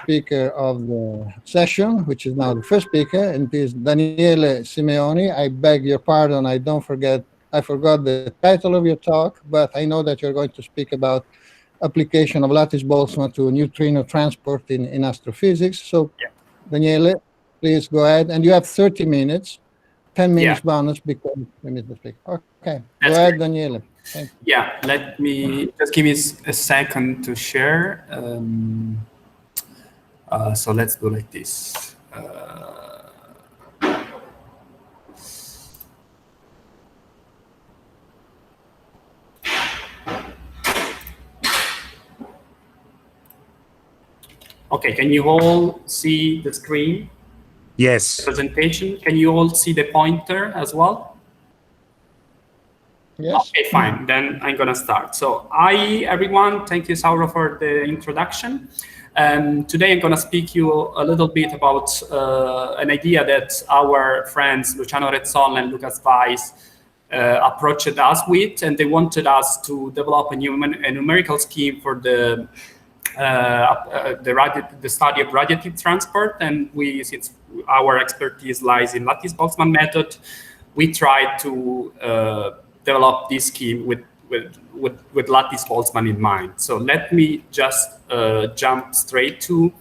speaker of the session, which is now the first speaker, and it is Daniele Simeoni. I beg your pardon, I forgot the title of your talk, but I know that you're going to speak about application of lattice Boltzmann to neutrino transport in astrophysics. So, Daniele, please go ahead. And you have 30 minutes, 10 minutes bonus because we missed the speaker. Okay, go ahead, Daniele. Thank you. Yeah, let me just give me a second to share. So let's do like this. Okay, can you all see the screen? Yes. Presentation. Can you all see the pointer as well? Yes. Okay, fine. Then I'm gonna start. So, hi everyone. Thank you, Sauro, for the introduction. Today I'm gonna speak you a little bit about an idea that our friends Luciano Rezzolla and Lucas Weiss approached us with, and they wanted us to develop a numerical scheme for the study of radiative transport. And since our expertise lies in Lattice Boltzmann method, we tried to develop this scheme with Lattice Boltzmann in mind. So let me just jump straight to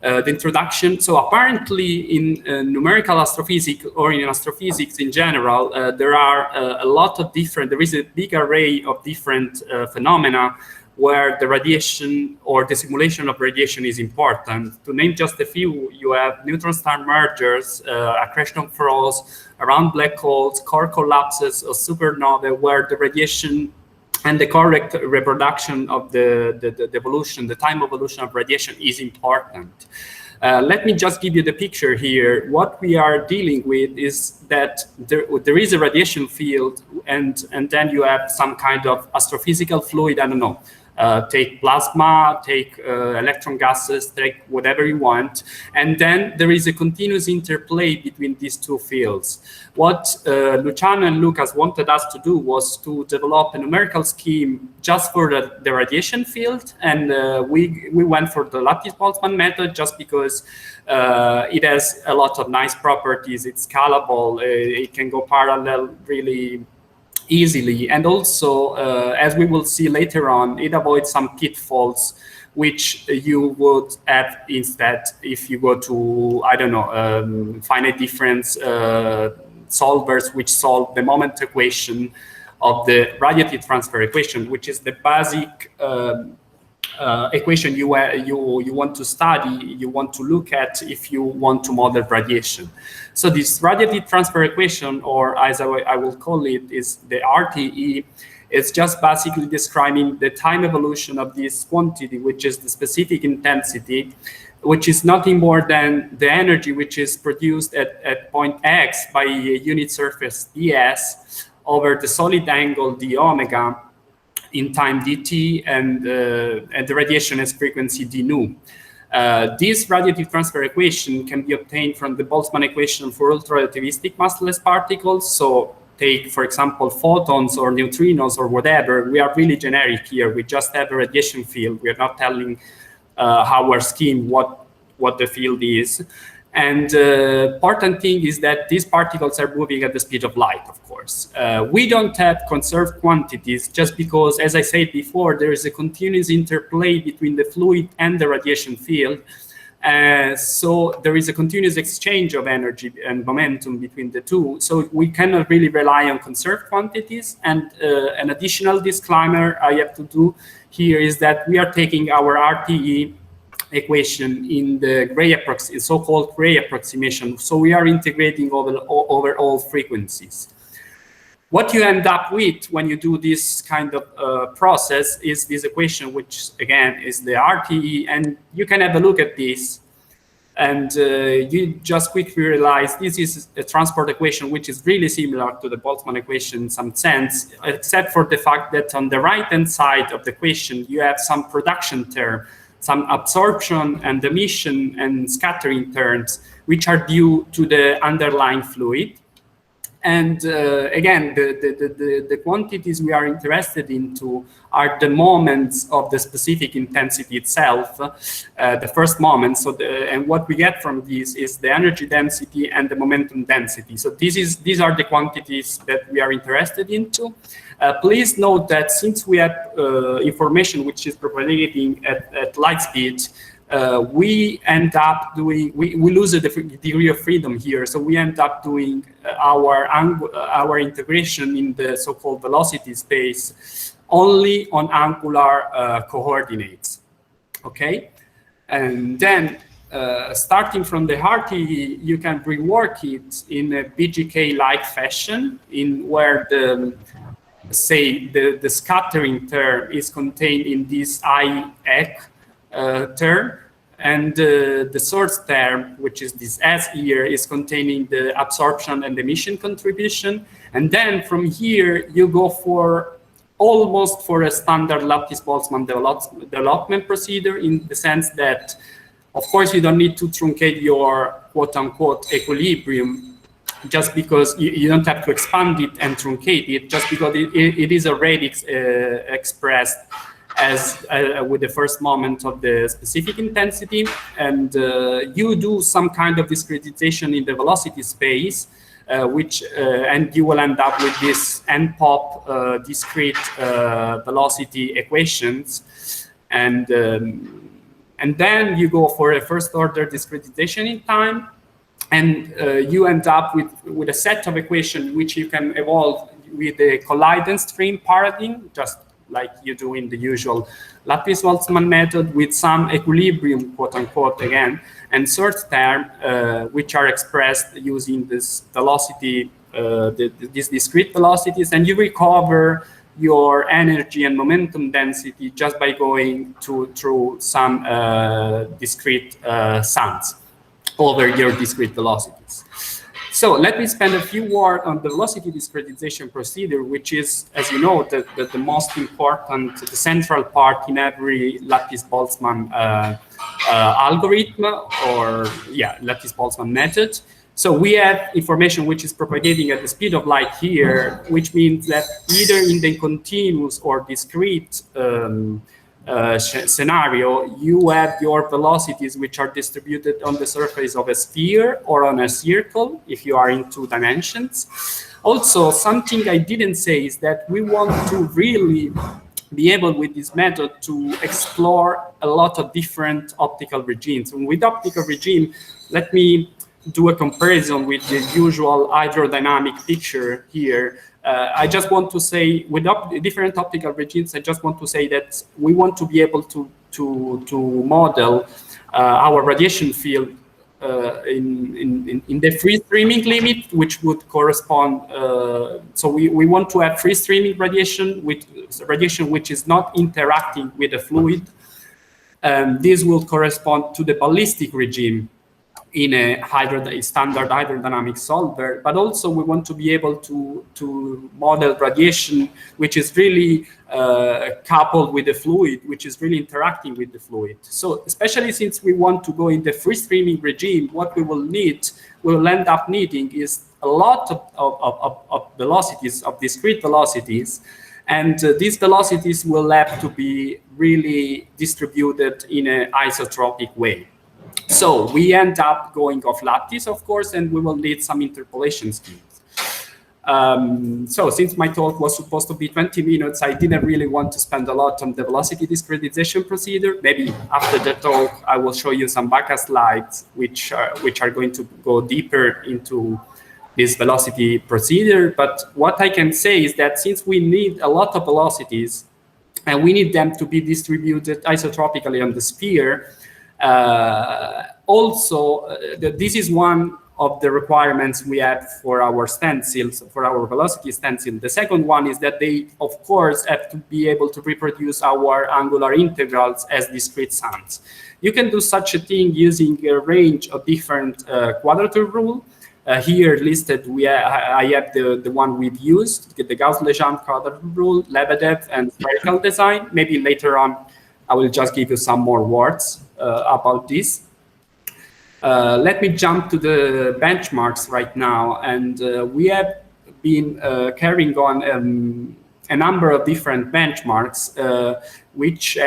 the introduction. So apparently in numerical astrophysics, or in astrophysics in general, there are there is a big array of different phenomena where the radiation or the simulation of radiation is important. To name just a few, you have neutron star mergers, accretion frost, around black holes, core collapses, or supernovae, where the radiation and the correct reproduction of the evolution, the time evolution of radiation is important. Let me just give you the picture here. What we are dealing with is that there is a radiation field, and then you have some kind of astrophysical fluid, I don't know, take plasma, take electron gases, take whatever you want. And then there is a continuous interplay between these two fields. What Luciano and Lucas wanted us to do was to develop a numerical scheme just for the radiation field. And we went for the Lattice Boltzmann method just because it has a lot of nice properties. It's scalable, it can go parallel really easily, and also as we will see later on, it avoids some pitfalls which you would have instead if you go to, I don't know, finite difference solvers which solve the moment equation of the radiative transfer equation, which is the basic equation you want to study, you want to look at if you want to model radiation. So this radiative transfer equation, or as I will call it, is the RTE. It's just basically describing the time evolution of this quantity, which is the specific intensity, which is nothing more than the energy which is produced at point X by a unit surface ds over the solid angle d omega in time dt, and the radiation as frequency d nu. This radiative transfer equation can be obtained from the Boltzmann equation for ultra-relativistic massless particles. So take, for example, photons or neutrinos or whatever. We are really generic here. We just have a radiation field. We are not telling our scheme what the field is. And important thing is that these particles are moving at the speed of light, of course. We don't have conserved quantities just because, as I said before, there is a continuous interplay between the fluid and the radiation field. So there is a continuous exchange of energy and momentum between the two. So we cannot really rely on conserved quantities. And an additional disclaimer I have to do here is that we are taking our RTE equation in the so-called Gray approximation. So we are integrating over all frequencies. What you end up with when you do this kind of process is this equation, which again is the RTE, and you can have a look at this, and you just quickly realize this is a transport equation which is really similar to the Boltzmann equation in some sense, except for the fact that on the right-hand side of the equation you have some production term, some absorption and emission and scattering terms, which are due to the underlying fluid. And again, the quantities we are interested into are the moments of the specific intensity itself, the first moment. So and what we get from this is the energy density and the momentum density. So these are the quantities that we are interested into. Please note that since we have information which is propagating at light speed, we end up doing, we lose a degree of freedom here. So we end up doing our integration in the so-called velocity space only on angular coordinates, okay? And then starting from the Harting, you can rework it in a BGK-like fashion, in where say the scattering term is contained in this I-ek term, and the source term, which is this S here, is containing the absorption and emission contribution. And then from here, you go for almost for a standard Lattice Boltzmann development procedure, in the sense that, of course, you don't need to truncate your quote-unquote equilibrium just because you don't have to expand it and truncate it, just because it is already expressed as with the first moment of the specific intensity, and you do some kind of discretization in the velocity space, and you will end up with this n-pop discrete velocity equations, and then you go for a first order discretization in time, and you end up with a set of equations which you can evolve with the colliding stream paradigm, just like you do in the usual Lattice Boltzmann method, with some equilibrium, quote unquote, again, and source term, which are expressed using this velocity, these discrete velocities, and you recover your energy and momentum density just by going through some discrete sums over your discrete velocities. So let me spend a few words on the velocity discretization procedure, which is, as you know, the most important, the central part in every Lattice Boltzmann algorithm, or Lattice Boltzmann method. So we have information which is propagating at the speed of light here, which means that either in the continuous or discrete scenario, you have your velocities which are distributed on the surface of a sphere or on a circle, if you are in 2 dimensions. Also, something I didn't say is that we want to really be able with this method to explore a lot of different optical regimes. And with optical regime, let me do a comparison with the usual hydrodynamic picture here. I just want to say, with different optical regimes, I just want to say that we want to be able to model our radiation field in the free streaming limit, which would correspond. So we want to have free streaming radiation, with radiation which is not interacting with the fluid. This will correspond to the ballistic regime in a standard hydrodynamic solver, but also we want to be able to model radiation which is really coupled with the fluid, which is really interacting with the fluid. So especially since we want to go in the free streaming regime, what we will end up needing is a lot of velocities, of discrete velocities, and these velocities will have to be really distributed in an isotropic way. So we end up going off lattice, of course, and we will need some interpolation schemes. So since my talk was supposed to be 20 minutes, I didn't really want to spend a lot on the velocity discretization procedure. Maybe after the talk, I will show you some backup slides which are going to go deeper into this velocity procedure. But what I can say is that since we need a lot of velocities and we need them to be distributed isotropically on the sphere, this is one of the requirements we have for our stencils, for our velocity stencil. The second one is that they, of course, have to be able to reproduce our angular integrals as discrete sums. You can do such a thing using a range of different quadrature rule. Here listed, I have the one we've used, the Gauss-Legendre quadrature rule, Lebedev, and spherical design. Maybe later on, I will just give you some more words about this. Let me jump to the benchmarks right now. And we have been carrying on a number of different benchmarks, which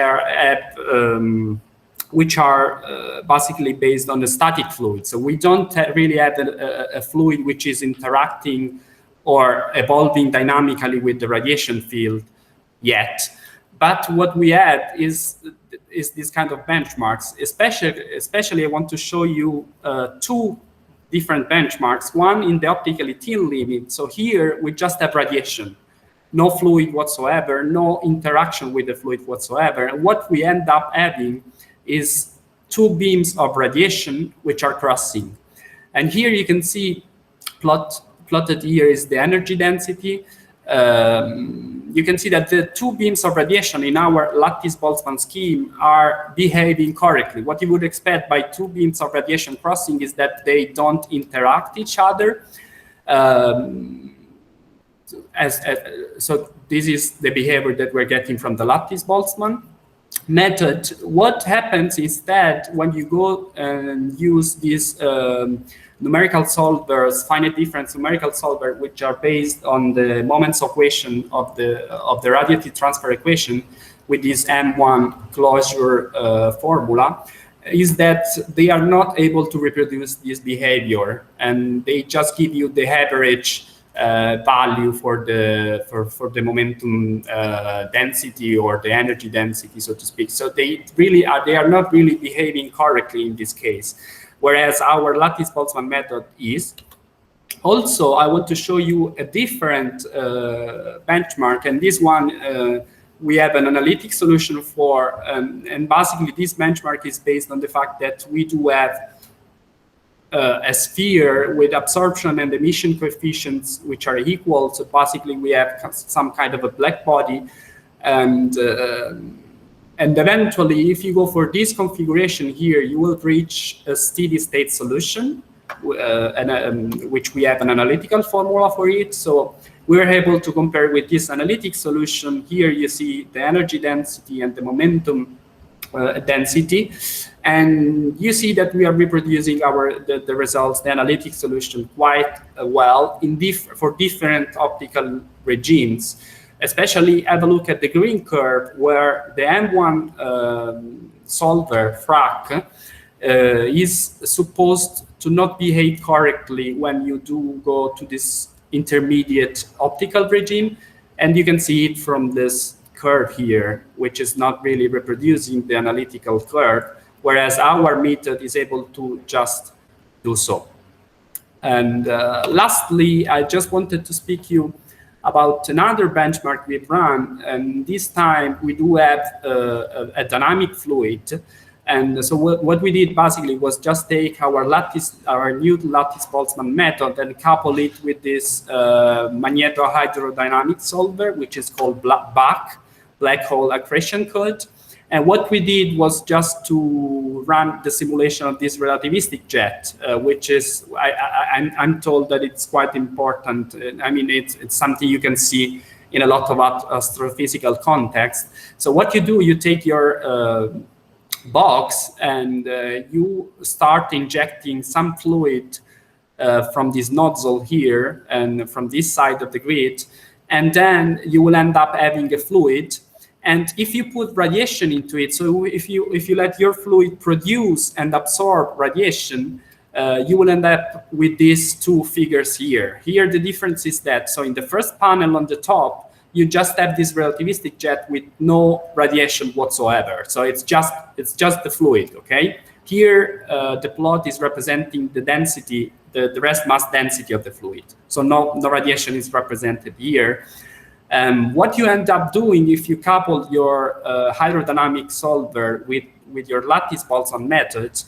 are basically based on the static fluid. So we don't really have a fluid which is interacting or evolving dynamically with the radiation field yet. But what we have is this kind of benchmarks. Especially I want to show you two different benchmarks, one in the optically thin limit. So here we just have radiation, no fluid whatsoever, no interaction with the fluid whatsoever. And what we end up having is two beams of radiation which are crossing. And here you can see plotted here is the energy density. You can see that the two beams of radiation in our Lattice Boltzmann scheme are behaving correctly. What you would expect by two beams of radiation crossing is that they don't interact each other. So this is the behavior that we're getting from the Lattice Boltzmann method. What happens is that when you go and use these numerical solvers, finite difference numerical solver, which are based on the moments equation of the radiative transfer equation with this M1 closure formula, is that they are not able to reproduce this behavior, and they just give you the average value for the momentum density or the energy density, so to speak. So they are not really behaving correctly in this case, whereas our Lattice Boltzmann method is. Also, I want to show you a different benchmark, and this one we have an analytic solution for, and basically this benchmark is based on the fact that we do have a sphere with absorption and emission coefficients which are equal. So basically we have some kind of a black body, and eventually if you go for this configuration here, you will reach a steady state solution, which we have an analytical formula for it. So we're able to compare with this analytic solution. Here you see the energy density and the momentum density, and you see that we are reproducing the results, the analytic solution, quite well for different optical regimes. Especially have a look at the green curve, where the M1 solver FRAC is supposed to not behave correctly when you do go to this intermediate optical regime, and you can see it from this curve here, which is not really reproducing the analytical curve, whereas our method is able to just do so. And lastly, I just wanted to speak to you about another benchmark we've run, and this time we do have a dynamic fluid. And so what we did basically was just take our new Lattice Boltzmann method and couple it with this magnetohydrodynamic solver, which is called BAC, black hole accretion code. And what we did was just to run the simulation of this relativistic jet, which is, I'm told that it's quite important. I mean, it's something you can see in a lot of astrophysical context. So what you do, you take your box and you start injecting some fluid from this nozzle here and from this side of the grid, and then you will end up having a fluid. And if you put radiation into it, so if you let your fluid produce and absorb radiation, you will end up with these two figures here. Here the difference is that, so in the first panel on the top, you just have this relativistic jet with no radiation whatsoever. So it's just the fluid, okay? Here the plot is representing the density, the rest mass density of the fluid. So no radiation is represented here. What you end up doing if you couple your hydrodynamic solver with your Lattice Boltzmann method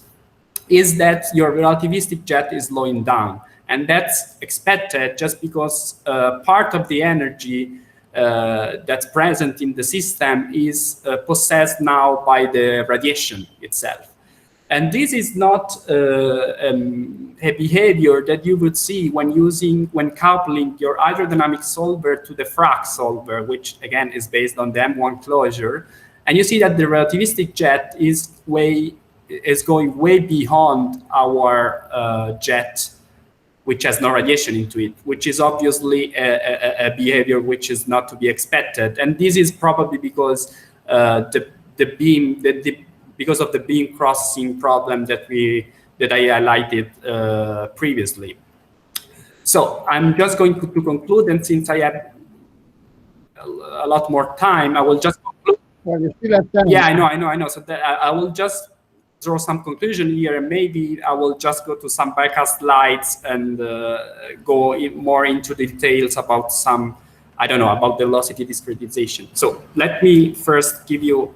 is that your relativistic jet is slowing down. And that's expected just because part of the energy that's present in the system is possessed now by the radiation itself. And this is not a behavior that you would see when coupling your hydrodynamic solver to the FRAC solver, which again is based on the M1 closure. And you see that the relativistic jet is going way beyond our jet which has no radiation into it, which is obviously a behavior which is not to be expected. And this is probably because because of the beam crossing problem that I highlighted previously. So I'm just going to conclude, and since I have a lot more time, I will just conclude. Well, you still have time. Yeah, I know. So I will just draw some conclusion here, and maybe I will just go to some backup slides and go more into details about some, I don't know, about the velocity discretization. So let me first give you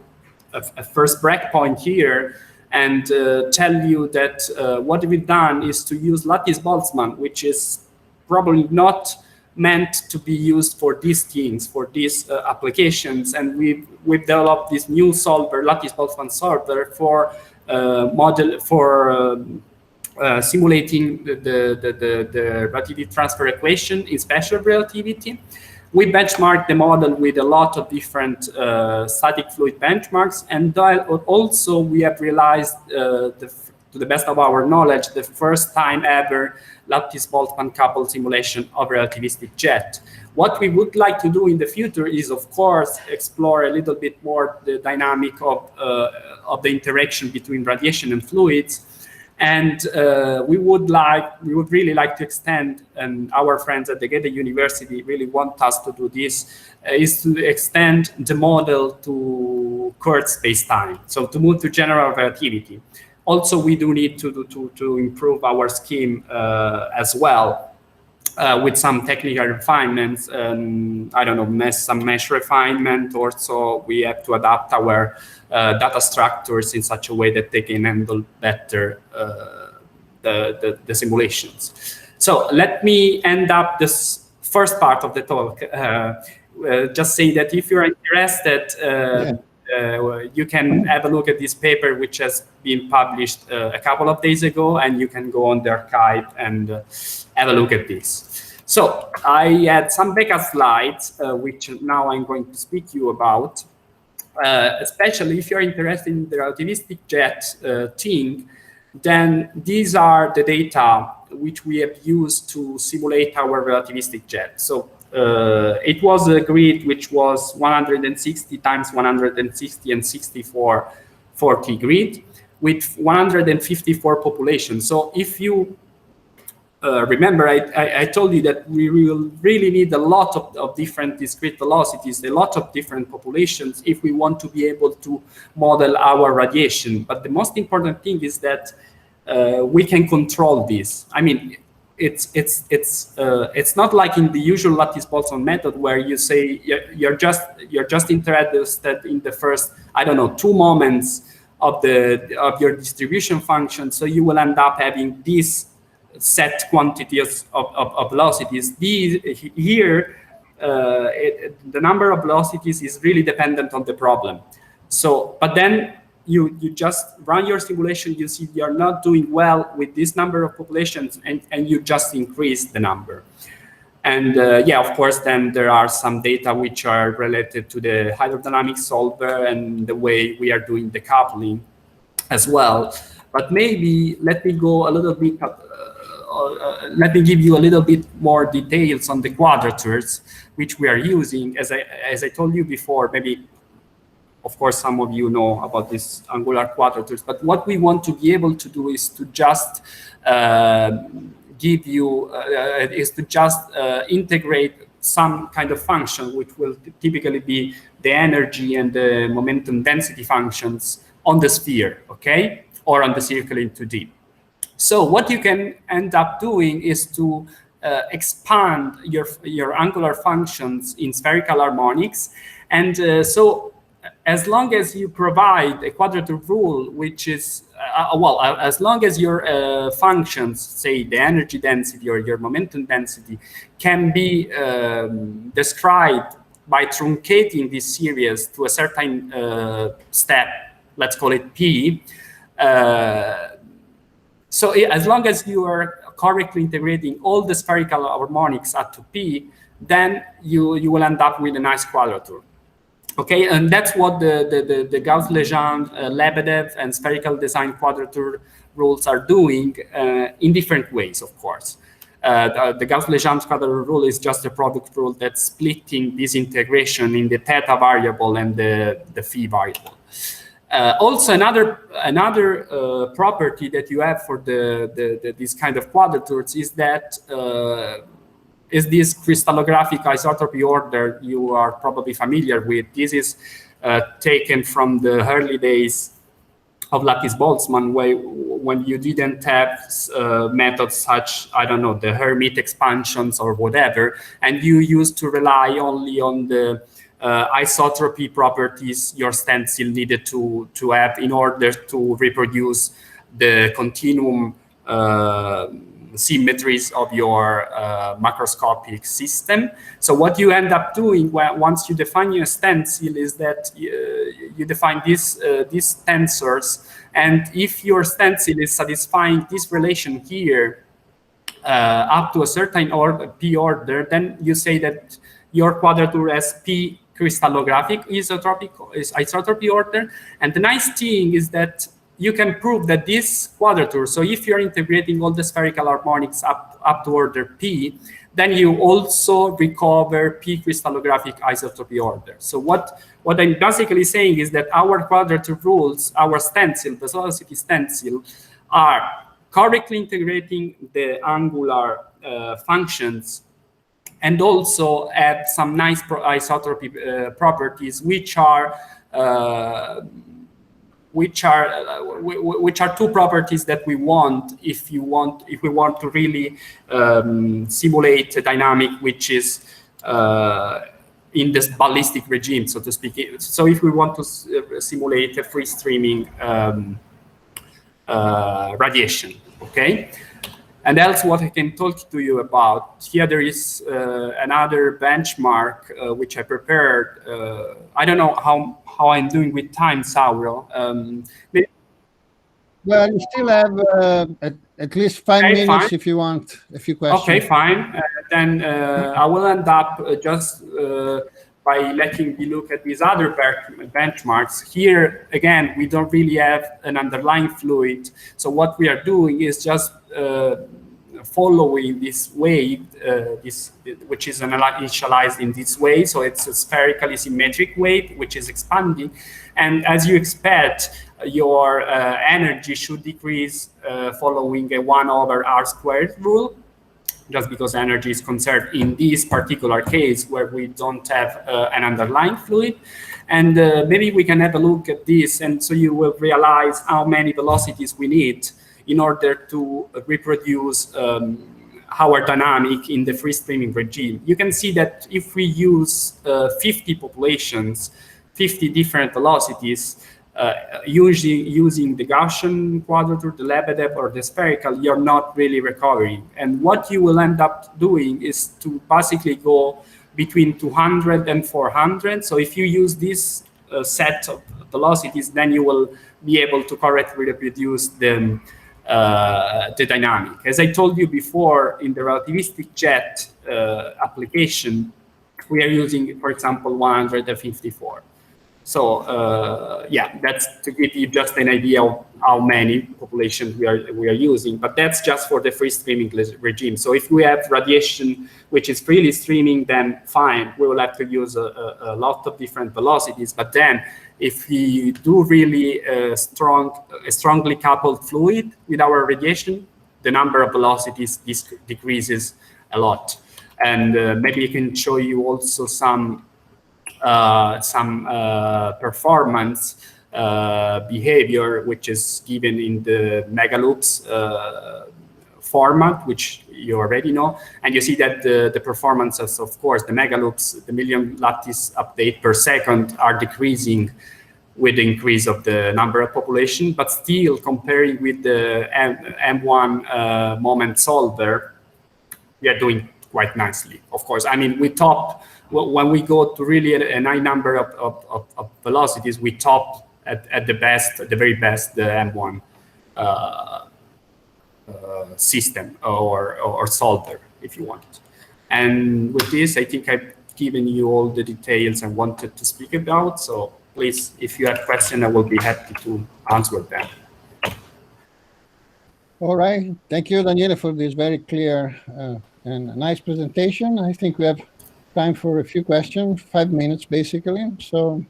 a first breakpoint here and tell you that what we've done is to use Lattice Boltzmann, which is probably not meant to be used for these things, for these applications. And we've developed this new solver, Lattice Boltzmann solver, for simulating the relativity transfer equation in special relativity. We benchmarked the model with a lot of different static fluid benchmarks, and also we have realized, to the best of our knowledge, the first time ever Lattice Boltzmann coupled simulation of relativistic jet. What we would like to do in the future is, of course, explore a little bit more the dynamic of the interaction between radiation and fluids. And we would really like to extend, and our friends at the Goethe University really want us to do this, is to extend the model to Kurtz space-time, so to move to general relativity. Also, we do need to improve our scheme as well with some technical refinements. I don't know, some mesh refinement. Also, we have to adapt our data structures in such a way that they can handle better the simulations. So let me end up this first part of the talk. Just say that if you're interested, you can have a look at this paper, which has been published a couple of days ago, and you can go on the archive and have a look at this. So I had some backup slides, which now I'm going to speak to you about. Especially if you're interested in the relativistic jet thing, then these are the data which we have used to simulate our relativistic jet. So it was a grid which was 160 times 160 and 64 40 grid with 154 populations. So if you remember, I told you that we will really need a lot of different discrete velocities, a lot of different populations if we want to be able to model our radiation. But the most important thing is that we can control this. I mean, it's not like in the usual Lattice Boltzmann method where you say you're just interested in the first, I don't know, 2 moments of your distribution function. So you will end up having these set quantities of velocities. Here, the number of velocities is really dependent on the problem. So, but then you just run your simulation, you see you're not doing well with this number of populations, and you just increase the number. And yeah, of course, then there are some data which are related to the hydrodynamic solver and the way we are doing the coupling as well. But maybe let me go a little bit, let me give you a little bit more details on the quadratures which we are using. As I told you before, maybe, of course, some of you know about these angular quadratures, but what we want to be able to do is to just give you, integrate some kind of function, which will typically be the energy and the momentum density functions on the sphere, okay? Or on the circle in 2D. So what you can end up doing is to expand your angular functions in spherical harmonics. And so as long as you provide a quadrature rule, which is, well, as long as your functions, say the energy density or your momentum density, can be described by truncating this series to a certain step, let's call it P. So as long as you are correctly integrating all the spherical harmonics up to P, then you will end up with a nice quadrature. Okay, and that's what the Gauss-Legendre, Lebedev, and spherical design quadrature rules are doing in different ways, of course. The Gauss-Legendre quadrature rule is just a product rule that's splitting this integration in the theta variable and the phi variable. Also, another property that you have for this kind of quadratures is that is this crystallographic isotropy order you are probably familiar with. This is taken from the early days of Lattice Boltzmann, when you didn't have methods such, I don't know, the Hermite expansions or whatever, and you used to rely only on the isotropy properties your stencil needed to have in order to reproduce the continuum symmetries of your macroscopic system. So what you end up doing once you define your stencil is that you define these tensors, and if your stencil is satisfying this relation here up to a certain p order, then you say that your quadrature has p crystallographic isotropy order. And the nice thing is that you can prove that this quadrature, so if you're integrating all the spherical harmonics up to order p, then you also recover p crystallographic isotropy order. So what I'm basically saying is that our quadrature rules, our stencil, the velocity stencil, are correctly integrating the angular functions, and also add some nice isotropy properties, which are two properties that we want if we want to really simulate a dynamic which is in this ballistic regime, so to speak. So if we want to simulate a free streaming radiation, okay? And else, what I can talk to you about here, there is another benchmark which I prepared. I don't know how I'm doing with time, Sauro. Well, you still have at least 5 minutes fine. If you want a few questions. Okay, fine. Then I will end up just by letting you look at these other benchmarks. Here, again, we don't really have an underlying fluid. So what we are doing is just following this wave, which is initialized in this way. So it's a spherically symmetric wave, which is expanding. And as you expect, your energy should decrease following a 1/r² rule, just because energy is conserved in this particular case where we don't have an underlying fluid. And maybe we can have a look at this, and so you will realize how many velocities we need in order to reproduce our dynamic in the free streaming regime. You can see that if we use 50 populations, 50 different velocities, using the Gaussian quadrature, the Lebedev, or the spherical, you're not really recovering. And what you will end up doing is to basically go between 200 and 400. So if you use this set of velocities, then you will be able to correctly reproduce the dynamic. As I told you before, in the relativistic jet application, we are using, for example, 154. So yeah, that's to give you just an idea of how many populations we are using, but that's just for the free streaming regime. So if we have radiation which is freely streaming, then fine, we will have to use a lot of different velocities. But then if we do really a strongly coupled fluid with our radiation, the number of velocities decreases a lot. And maybe I can show you also some performance behavior, which is given in the megaloops format, which you already know. And you see that the performances, of course, the megaloops, the million lattice update per second, are decreasing with the increase of the number of population, but still comparing with the M1 moment solver, we are doing quite nicely. Of course, I mean, we top, when we go to really a high number of velocities, we top at the best, the very best, the M1 system or solver, if you want. And with this, I think I've given you all the details I wanted to speak about. So please, if you have questions, I will be happy to answer them. All right. Thank you, Daniele, for this very clear and nice presentation. I think we have time for a few questions, 5 minutes basically. So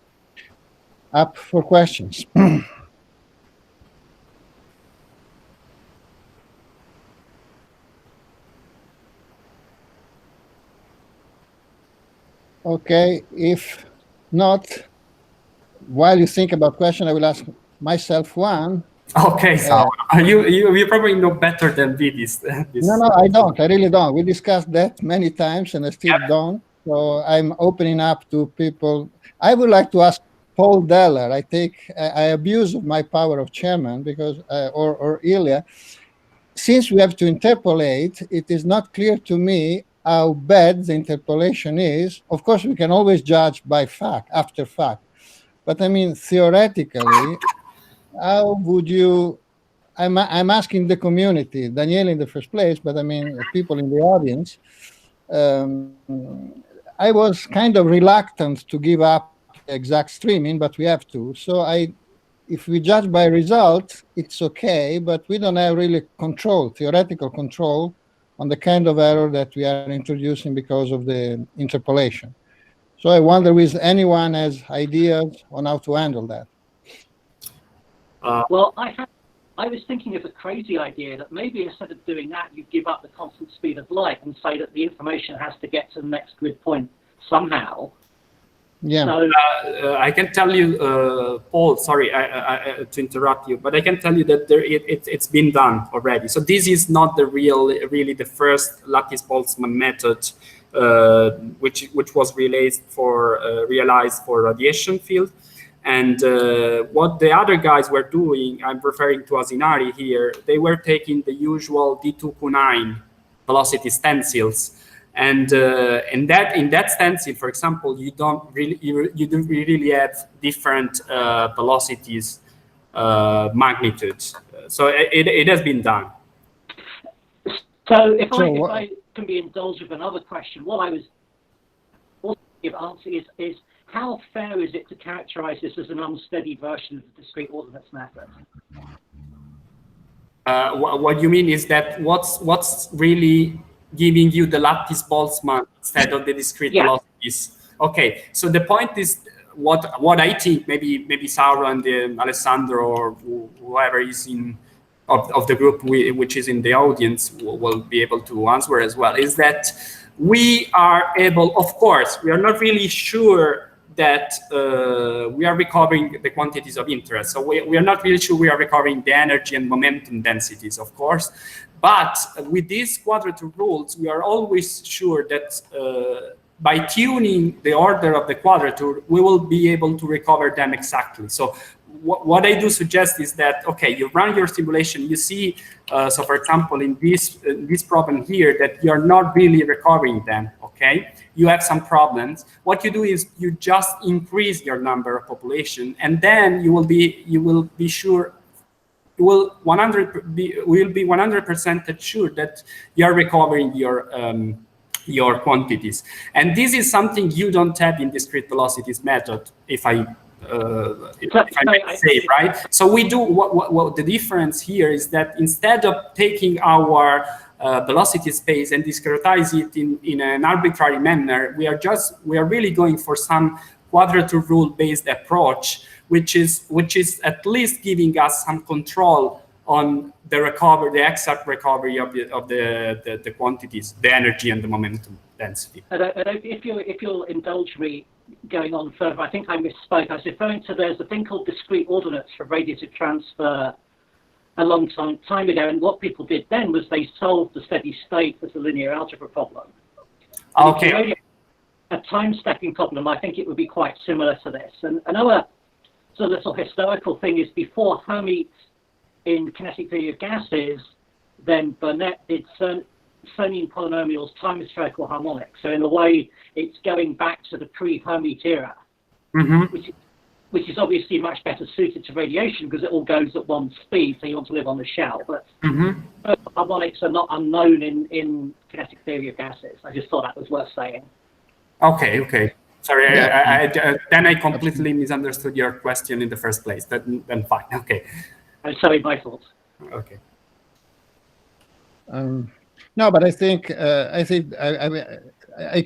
up for questions. Okay, if not, while you think about question, I will ask myself one. Okay, so you probably know better than me this. No, I don't. I really don't. We discussed that many times, and I still don't. So I'm opening up to people. I would like to ask Paul Deller. I abuse of my power of chairman because, or Ilya, since we have to interpolate, it is not clear to me how bad the interpolation is. Of course, we can always judge by fact, after fact. But I mean, theoretically, how would you? I'm asking the community, Daniele in the first place, but I mean, people in the audience. I was kind of reluctant to give up the exact streaming, but we have to. So if we judge by result, it's okay, but we don't have really control, theoretical control on the kind of error that we are introducing because of the interpolation. So I wonder if anyone has ideas on how to handle that. Well, I was thinking of a crazy idea that maybe instead of doing that, you give up the constant speed of light and say that the information has to get to the next grid point somehow. Yeah. So, I can tell you, Paul, sorry to interrupt you, but I can tell you that it's been done already. So this is not really the first Lattice Boltzmann method, which was realized for radiation field. And what the other guys were doing, I'm referring to Asinari here, they were taking the usual D2Q9 velocity stencils. And in that stencil, for example, you don't really have different velocities, magnitudes. So it has been done. So if I can be indulged with another question, what I was also give answer is how fair is it to characterize this as an unsteady version of the discrete ordinates method? What you mean is that what's really giving you the Lattice Boltzmann instead of the discrete velocities? Okay, so the point is what I think maybe Sauro and Alessandro or whoever is of the group which is in the audience will be able to answer as well, is that we are able, of course, we are not really sure that we are recovering the quantities of interest. So we are not really sure we are recovering the energy and momentum densities, of course. But with these quadrature rules, we are always sure that by tuning the order of the quadrature, we will be able to recover them exactly. So what I do suggest is that, okay, you run your simulation, you see, so for example, in this problem here, that you're not really recovering them, okay? You have some problems. What you do is you just increase your number of population, and then you will be sure, you will be 100% sure that you're recovering your quantities. And this is something you don't have in discrete velocities method, if I may say, right? So we do what the difference here is that instead of taking our velocity space and discretize it in an arbitrary manner, we are really going for some quadrature rule based approach, which is at least giving us some control on the exact recovery of the quantities, the energy and the momentum density. If you'll indulge me going on further, I think I misspoke. I was referring to there's a thing called discrete ordinates for radiative transfer a long time ago, and what people did then was they solved the steady state as a linear algebra problem. Okay. A time stacking problem, I think it would be quite similar to this. And another sort of little historical thing is before Hermite in kinetic theory of gases, then Burnett did Sonian polynomials time spherical harmonics. So in a way, it's going back to the pre-Hermite era, which is obviously much better suited to radiation because it all goes at one speed, so you want to live on the shell. But harmonics are not unknown in kinetic theory of gases. I just thought that was worth saying. Okay. Sorry, yeah. Then I completely misunderstood your question in the first place. Then fine, okay. I'm sorry, my fault. Okay. No, but I think I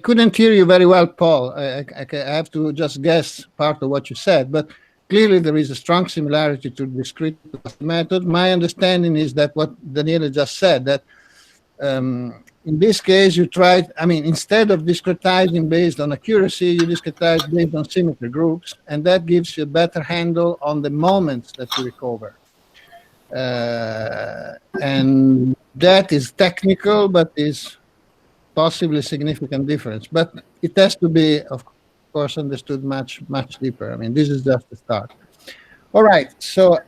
couldn't hear you very well, Paul. I have to just guess part of what you said, but clearly there is a strong similarity to the discrete method. My understanding is that what Daniele just said, that in this case you tried, I mean, instead of discretizing based on accuracy, you discretize based on symmetry groups, and that gives you a better handle on the moments that you recover. And that is technical, but is possibly a significant difference. But it has to be, of course, understood much deeper. I mean, this is just the start. All right. So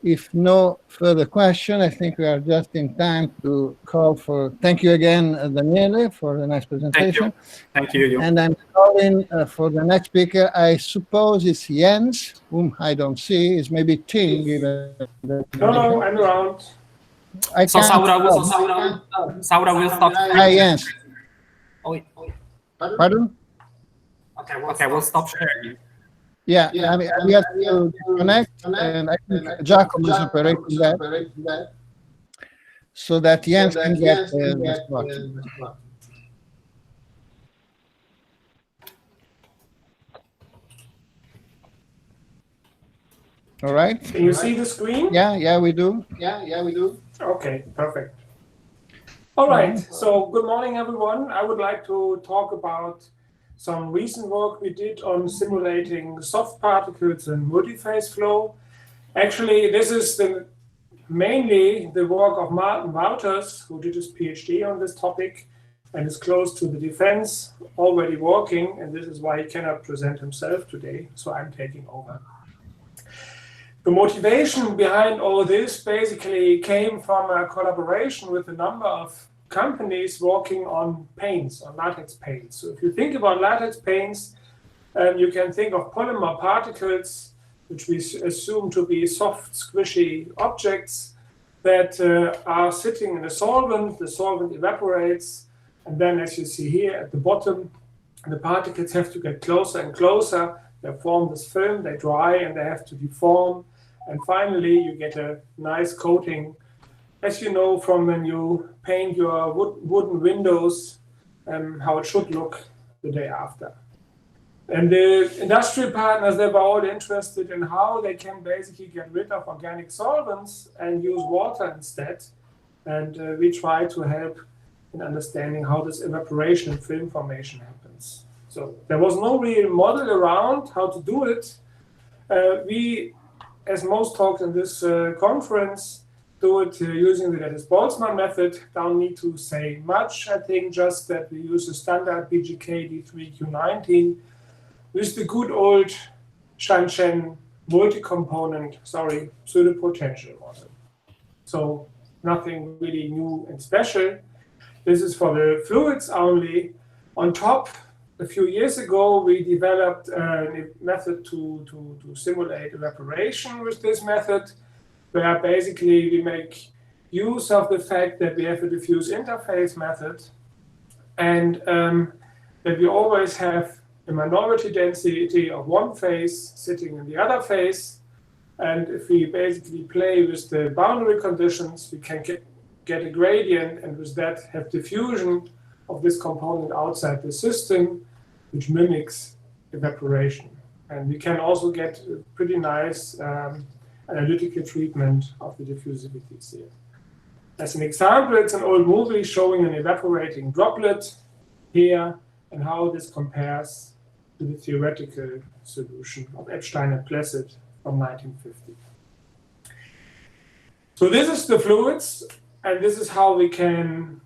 if no further question, I think we are just in time to call for. Thank you again, Daniele, for the nice presentation. Thank you. And I'm calling for the next speaker. I suppose it's Jens, whom I don't see. It's maybe Tim. No, I'm around. So Saura will stop. Hi, Jens. Oh, wait. Pardon? Okay, we'll stop sharing. Yeah, I mean, we have to connect, and I think Giacomo is operating that, so that Jens can get the slot. All right. Can you see the screen? Yeah, we do. Okay, perfect. All right, so good morning, everyone. I would like to talk about some recent work we did on simulating soft particles in multiphase flow. Actually, this is mainly the work of Martin Wouters, who did his PhD on this topic and is close to the defense, already working, and this is why he cannot present himself today, so I'm taking over. The motivation behind all this basically came from a collaboration with a number of companies working on paints, on latex paints. So if you think about latex paints, you can think of polymer particles, which we assume to be soft, squishy objects that are sitting in a solvent. The solvent evaporates, and then, as you see here at the bottom, the particles have to get closer and closer. They form this film, they dry, and they have to deform. And finally, you get a nice coating, as you know from when you paint your wooden windows, how it should look the day after. And the industry partners, they were all interested in how they can basically get rid of organic solvents and use water instead. And we try to help in understanding how this evaporation and film formation happens. So there was no real model around how to do it. We, as most talks in this conference, do it using the Lattice Boltzmann method. Don't need to say much. I think just that we use a standard BGK D3Q19 with the good old Shan-Chen multi-component, pseudopotential model. So nothing really new and special. This is for the fluids only. On top, a few years ago, we developed a method to simulate evaporation with this method, where basically we make use of the fact that we have a diffuse interface method and that we always have a minority density of one phase sitting in the other phase. And if we basically play with the boundary conditions, we can get a gradient, and with that have diffusion of this component outside the system, which mimics evaporation. And we can also get a pretty nice analytical treatment of the diffusivities here. As an example, it's an old movie showing an evaporating droplet here and how this compares to the theoretical solution of Epstein and Placid from 1950. So this is the fluids, and this is how we can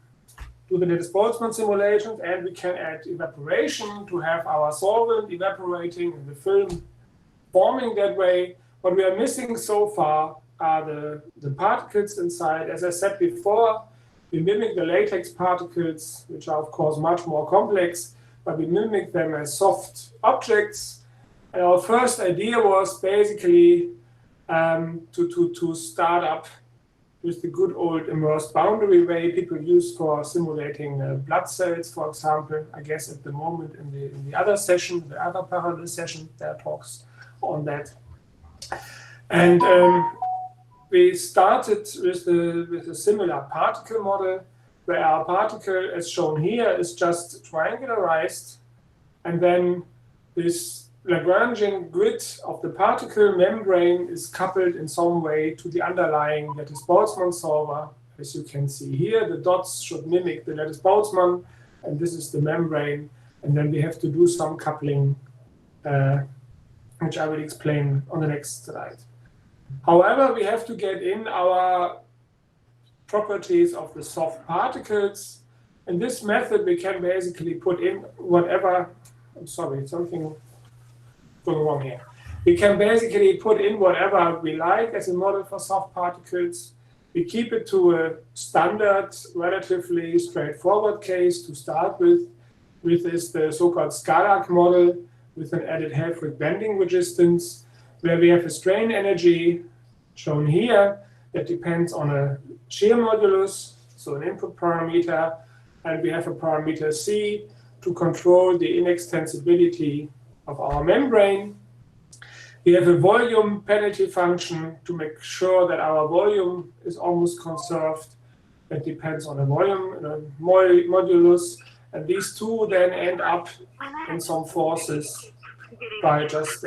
do the Lattice Boltzmann simulations, and we can add evaporation to have our solvent evaporating and the film forming that way. What we are missing so far are the particles inside. As I said before, we mimic the latex particles, which are of course much more complex, but we mimic them as soft objects. And our first idea was basically to start up with the good old immersed boundary way people use for simulating blood cells, for example. I guess at the moment in the other session, the other parallel session, there are talks on that. And we started with a similar particle model, where our particle, as shown here, is just triangularized, and then this Lagrangian grid of the particle membrane is coupled in some way to the underlying Lattice Boltzmann solver. As you can see here, the dots should mimic the Lattice Boltzmann, and this is the membrane. And then we have to do some coupling, which I will explain on the next slide. However, we have to get in our properties of the soft particles. In this method, we can basically put in whatever, I'm sorry, something going wrong here. We can basically put in whatever we like as a model for soft particles. We keep it to a standard, relatively straightforward case to start with. With is the so-called Scalac model with an added Helfrich bending resistance, where we have a strain energy shown here that depends on a shear modulus, so an input parameter, and we have a parameter C to control the inextensibility of our membrane. We have a volume penalty function to make sure that our volume is almost conserved. That depends on a volume modulus. And these two then end up in some forces by just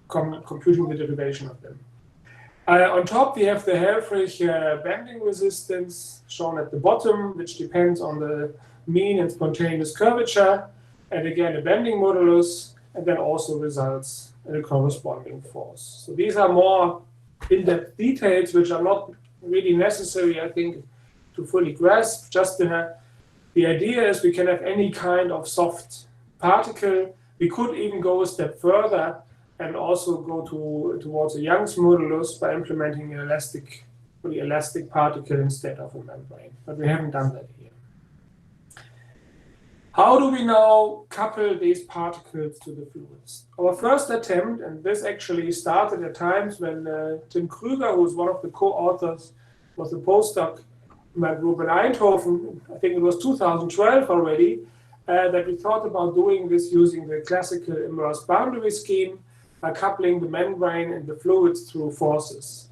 computing the derivation of them. On top, we have the Helfrich bending resistance shown at the bottom, which depends on the mean and spontaneous curvature, and again a bending modulus, and then also results in a corresponding force. So these are more in-depth details, which are not really necessary, I think, to fully grasp. Just the idea is we can have any kind of soft particle. We could even go a step further and also go towards a Young's modulus by implementing an fully elastic particle instead of a membrane. But we haven't done that here. How do we now couple these particles to the fluids? Our first attempt, and this actually started at times when Tim Krüger, who was one of the co-authors, was a postdoc in my group in Eindhoven, I think it was 2012 already, that we thought about doing this using the classical inverse boundary scheme by coupling the membrane and the fluids through forces.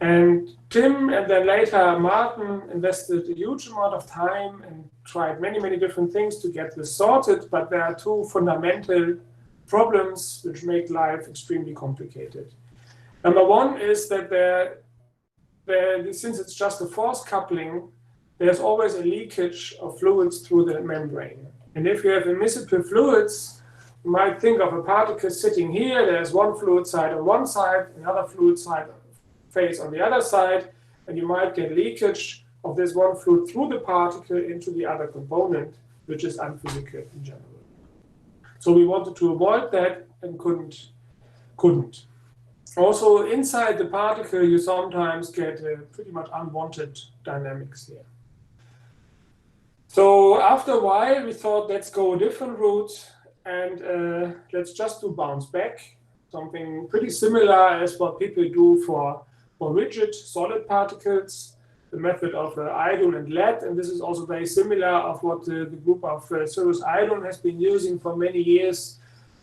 And Tim and then later Martin invested a huge amount of time and tried many, many different things to get this sorted, but there are two fundamental problems which make life extremely complicated. Number one is that since it's just a force coupling, there's always a leakage of fluids through the membrane. And if you have immiscible fluids, you might think of a particle sitting here, there's one fluid side on one side, another fluid side face on the other side, and you might get leakage of this one fluid through the particle into the other component, which is unphysical in general. So we wanted to avoid that and couldn't. Also, inside the particle, you sometimes get pretty much unwanted dynamics here. So after a while, we thought, let's go a different route and let's just do bounce back, something pretty similar as what people do for rigid solid particles, the method of Aouane and Lett, and this is also very similar of what the group of Cyrus Aouane has been using for many years,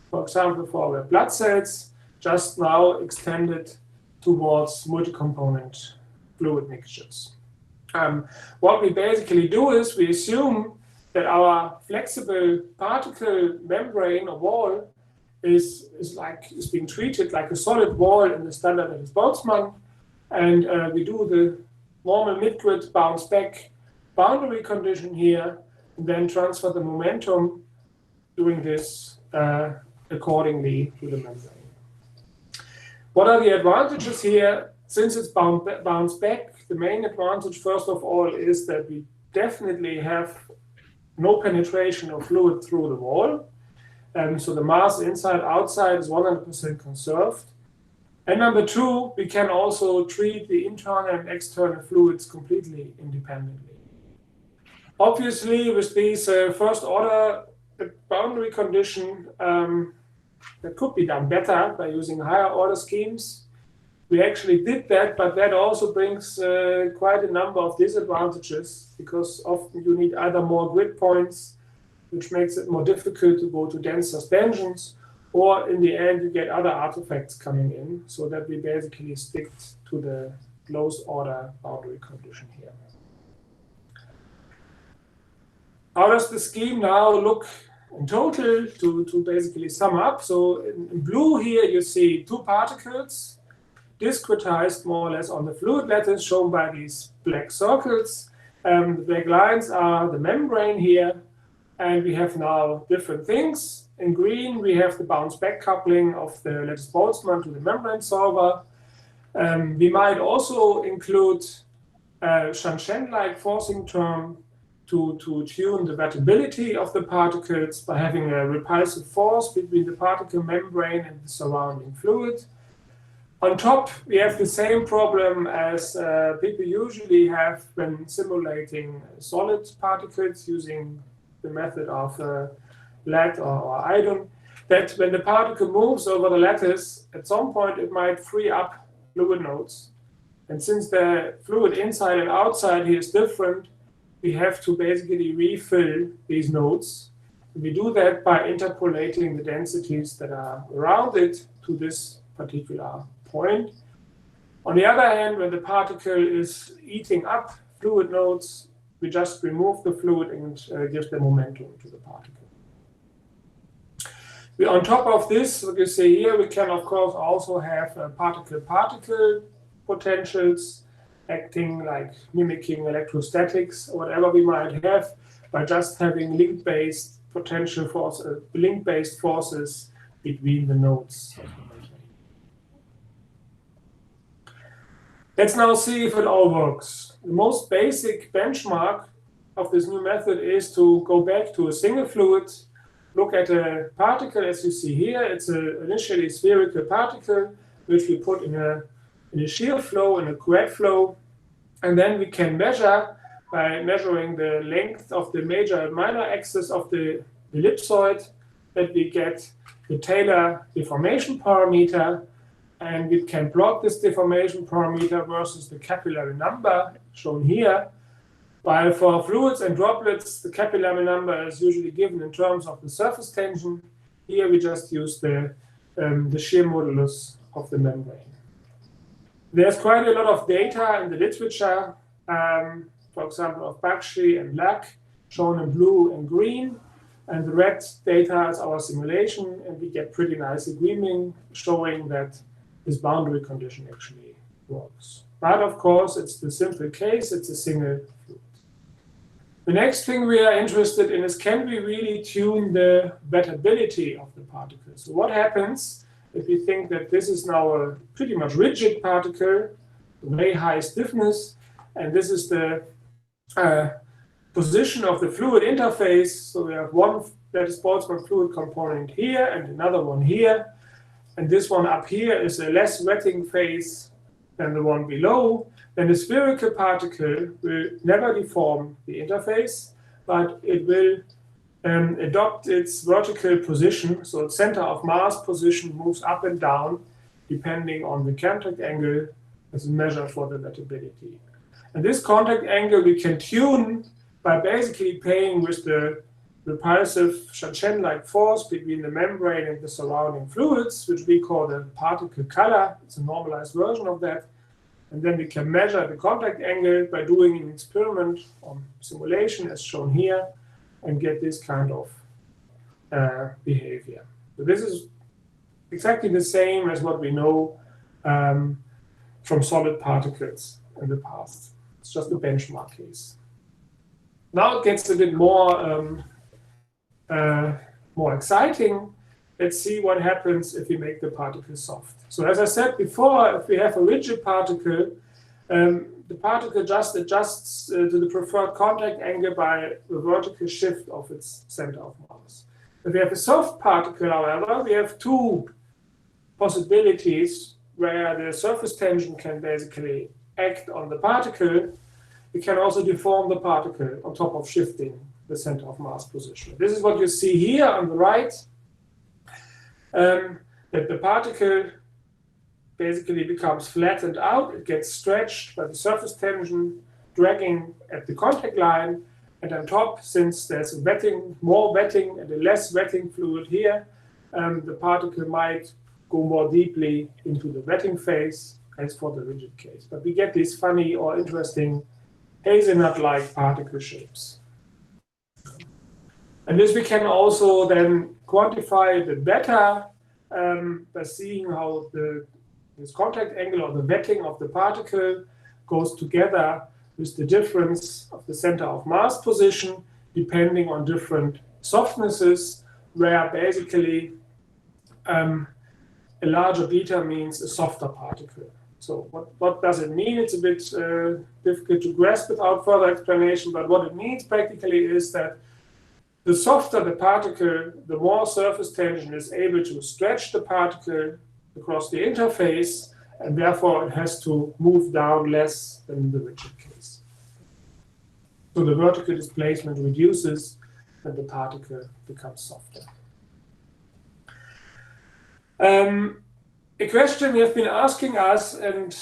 for example, for our blood cells, just now extended towards multi-component fluid mixtures. What we basically do is we assume that our flexible particle membrane or wall is being treated like a solid wall in the standard Lattice Boltzmann, and we do the normal mid-grid bounce back boundary condition here, and then transfer the momentum doing this accordingly to the membrane. What are the advantages here? Since it's bounce back, the main advantage, first of all, is that we definitely have no penetration of fluid through the wall. So the mass inside, outside is 100% conserved. And number two, we can also treat the internal and external fluids completely independently. Obviously, with these first order boundary condition, that could be done better by using higher order schemes. We actually did that, but that also brings quite a number of disadvantages, because often you need either more grid points, which makes it more difficult to go to dense suspensions, or in the end you get other artifacts coming in, so that we basically stick to the closed order boundary condition here. How does the scheme now look in total to basically sum up? So in blue here you see two particles discretized more or less on the fluid lattice, shown by these black circles. The black lines are the membrane here, and we have now different things. In green we have the bounce back coupling of the lattice Boltzmann to the membrane solver. We might also include a Shanchen-like forcing term to tune the wettability of the particles by having a repulsive force between the particle membrane and the surrounding fluid. On top, we have the same problem as people usually have when simulating solid particles using the method of Lat or Eidon, that when the particle moves over the lattice, at some point it might free up fluid nodes. And since the fluid inside and outside here is different, we have to basically refill these nodes. We do that by interpolating the densities that are around it to this particular point. On the other hand, when the particle is eating up fluid nodes, we just remove the fluid and give the momentum to the particle. On top of this, what you see here, we can of course also have particle-particle potentials acting like mimicking electrostatics or whatever we might have by just having link-based potential force, link-based forces between the nodes. Let's now see if it all works. The most basic benchmark of this new method is to go back to a single fluid, look at a particle as you see here. It's an initially spherical particle which we put in a shear flow, in a Couette flow, and then we can measure by measuring the length of the major and minor axis of the ellipsoid that we get the Taylor deformation parameter, and we can plot this deformation parameter versus the capillary number shown here. While for fluids and droplets, the capillary number is usually given in terms of the surface tension. Here we just use the shear modulus of the membrane. There's quite a lot of data in the literature, for example, of Bakshi and Lack, shown in blue and green. And the red data is our simulation, and we get pretty nice agreement showing that this boundary condition actually works. But of course, it's the simple case, it's a single fluid. The next thing we are interested in is, can we really tune the wettability of the particles? So what happens if we think that this is now a pretty much rigid particle, very high stiffness, and this is the position of the fluid interface. So we have one Lattice Boltzmann fluid component here and another one here. And this one up here is a less wetting phase than the one below. Then the spherical particle will never deform the interface, but it will adopt its vertical position. So its center of mass position moves up and down depending on the contact angle as a measure for the wettability. And this contact angle we can tune by basically playing with the repulsive Shanchen-like force between the membrane and the surrounding fluids, which we call the particle color. It's a normalized version of that. And then we can measure the contact angle by doing an experiment on simulation as shown here and get this kind of behavior. So this is exactly the same as what we know from solid particles in the past. It's just a benchmark case. Now it gets a bit more exciting. Let's see what happens if we make the particle soft. So as I said before, if we have a rigid particle, the particle just adjusts to the preferred contact angle by the vertical shift of its center of mass. If we have a soft particle, however, we have two possibilities where the surface tension can basically act on the particle. We can also deform the particle on top of shifting the center of mass position. This is what you see here on the right, that the particle basically becomes flattened out. It gets stretched by the surface tension dragging at the contact line. And on top, since there's a wetting, more wetting and a less wetting fluid here, the particle might go more deeply into the wetting phase as for the rigid case. But we get these funny or interesting hazelnut-like particle shapes. And this we can also then quantify a bit better by seeing how this contact angle or the wetting of the particle goes together with the difference of the center of mass position depending on different softnesses, where basically a larger beta means a softer particle. So what does it mean? It's a bit difficult to grasp without further explanation, but what it means practically is that the softer the particle, the more surface tension is able to stretch the particle across the interface, and therefore it has to move down less than in the rigid case. So the vertical displacement reduces and the particle becomes softer. A question we have been asking us, and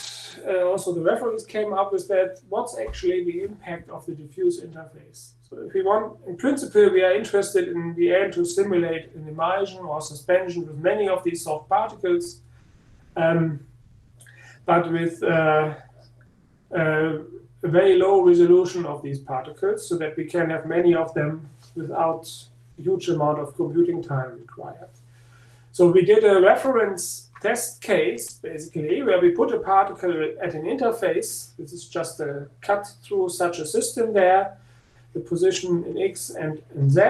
also the reference came up with that, what's actually the impact of the diffuse interface? So if we want, in principle, we are interested in the end to simulate an emulsion or suspension with many of these soft particles, but with a very low resolution of these particles so that we can have many of them without a huge amount of computing time required. So we did a reference test case, basically, where we put a particle at an interface. This is just a cut through such a system there, the position in X and in Z.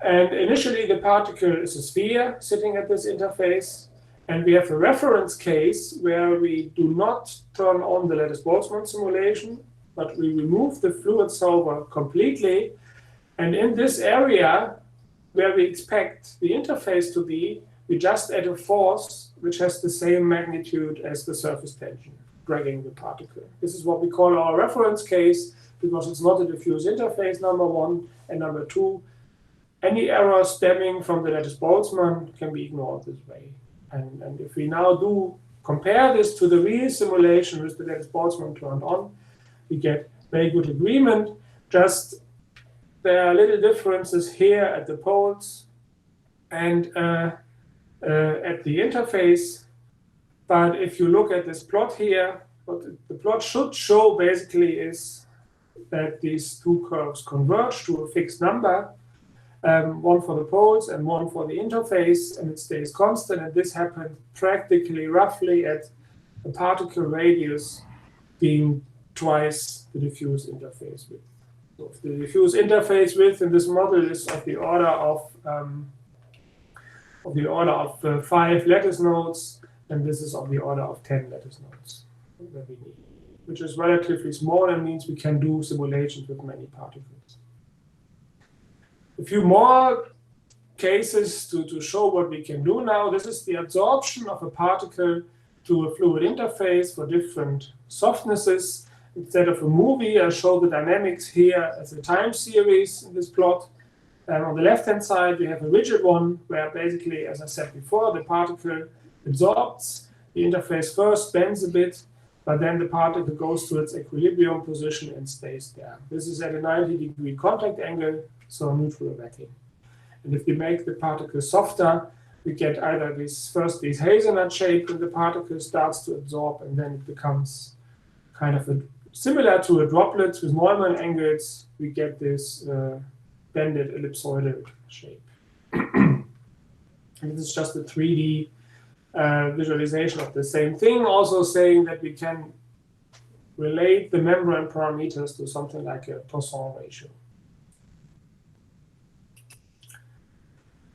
And initially, the particle is a sphere sitting at this interface. And we have a reference case where we do not turn on the Lattice Boltzmann simulation, but we remove the fluid solver completely. And in this area, where we expect the interface to be, we just add a force which has the same magnitude as the surface tension dragging the particle. This is what we call our reference case, because it's not a diffuse interface, number one, and number two, any error stemming from the Lattice Boltzmann can be ignored this way. And if we now do compare this to the real simulation with the Lattice Boltzmann turned on, we get very good agreement. Just there are little differences here at the poles and at the interface. But if you look at this plot here, what the plot should show basically is that these two curves converge to a fixed number, one for the poles and one for the interface, and it stays constant. And this happened practically roughly at a particle radius being twice the diffuse interface width. So if the diffuse interface width in this model is of the order of 5 lattice nodes, and this is of the order of 10 lattice nodes that we need, which is relatively small and means we can do simulations with many particles. A few more cases to show what we can do now. This is the absorption of a particle to a fluid interface for different softnesses. Instead of a movie, I show the dynamics here as a time series in this plot. And on the left-hand side, we have a rigid one where basically, as I said before, the particle absorbs. The interface first bends a bit, but then the particle goes to its equilibrium position and stays there. This is at a 90-degree contact angle, so neutral wetting. And if we make the particle softer, we get either these hazelnut shape when the particle starts to absorb, and then it becomes kind of similar to a droplet with Neumann angles. We get this bended ellipsoidal shape. And this is just a 3D visualization of the same thing, also saying that we can relate the membrane parameters to something like a Poisson ratio.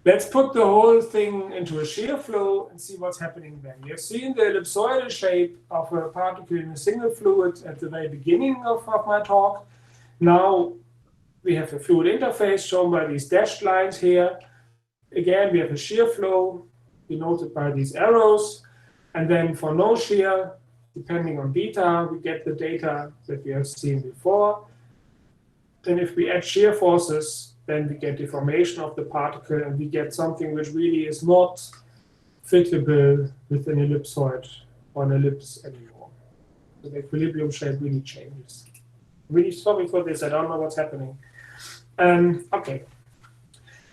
Let's put the whole thing into a shear flow and see what's happening then. We have seen the ellipsoidal shape of a particle in a single fluid at the very beginning of my talk. Now we have a fluid interface shown by these dashed lines here. Again, we have a shear flow denoted by these arrows. And then for no shear, depending on beta, we get the data that we have seen before. Then if we add shear forces, then we get deformation of the particle, and we get something which really is not fittable with an ellipsoid or an ellipse anymore. The equilibrium shape really changes. Really sorry for this, I don't know what's happening. Okay.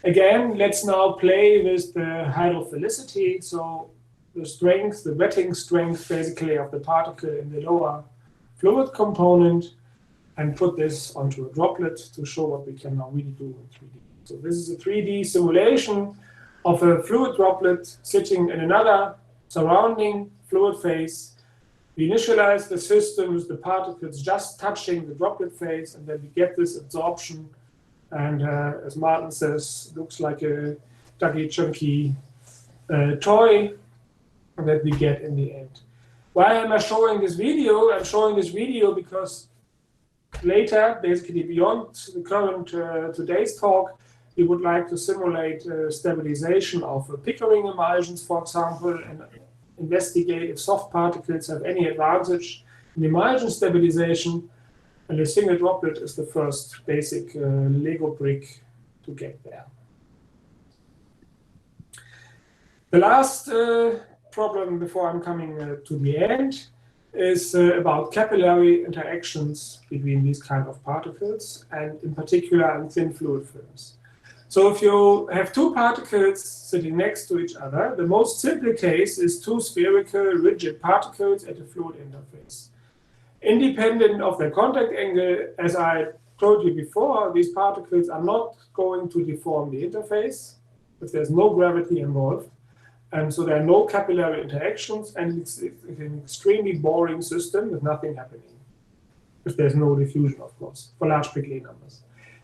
Again, let's now play with the hydrophilicity. So the strength, the wetting strength basically of the particle in the lower fluid component, and put this onto a droplet to show what we can now really do in 3D. So this is a 3D simulation of a fluid droplet sitting in another surrounding fluid phase. We initialize the system with the particles just touching the droplet phase, and then we get this absorption. And as Martin says, looks like a ducky chunky toy that we get in the end. Why am I showing this video? I'm showing this video because later, basically beyond the current today's talk, we would like to simulate stabilization of Pickering emulsions, for example, and investigate if soft particles have any advantage in emulsion stabilization. And a single droplet is the first basic Lego brick to get there. The last problem before I'm coming to the end is about capillary interactions between these kind of particles, and in particular in thin fluid films. So if you have two particles sitting next to each other, the most simple case is two spherical rigid particles at a fluid interface. Independent of their contact angle, as I told you before, these particles are not going to deform the interface if there's no gravity involved. And so there are no capillary interactions, and it's an extremely boring system with nothing happening, if there's no diffusion, of course, for large Péclet numbers.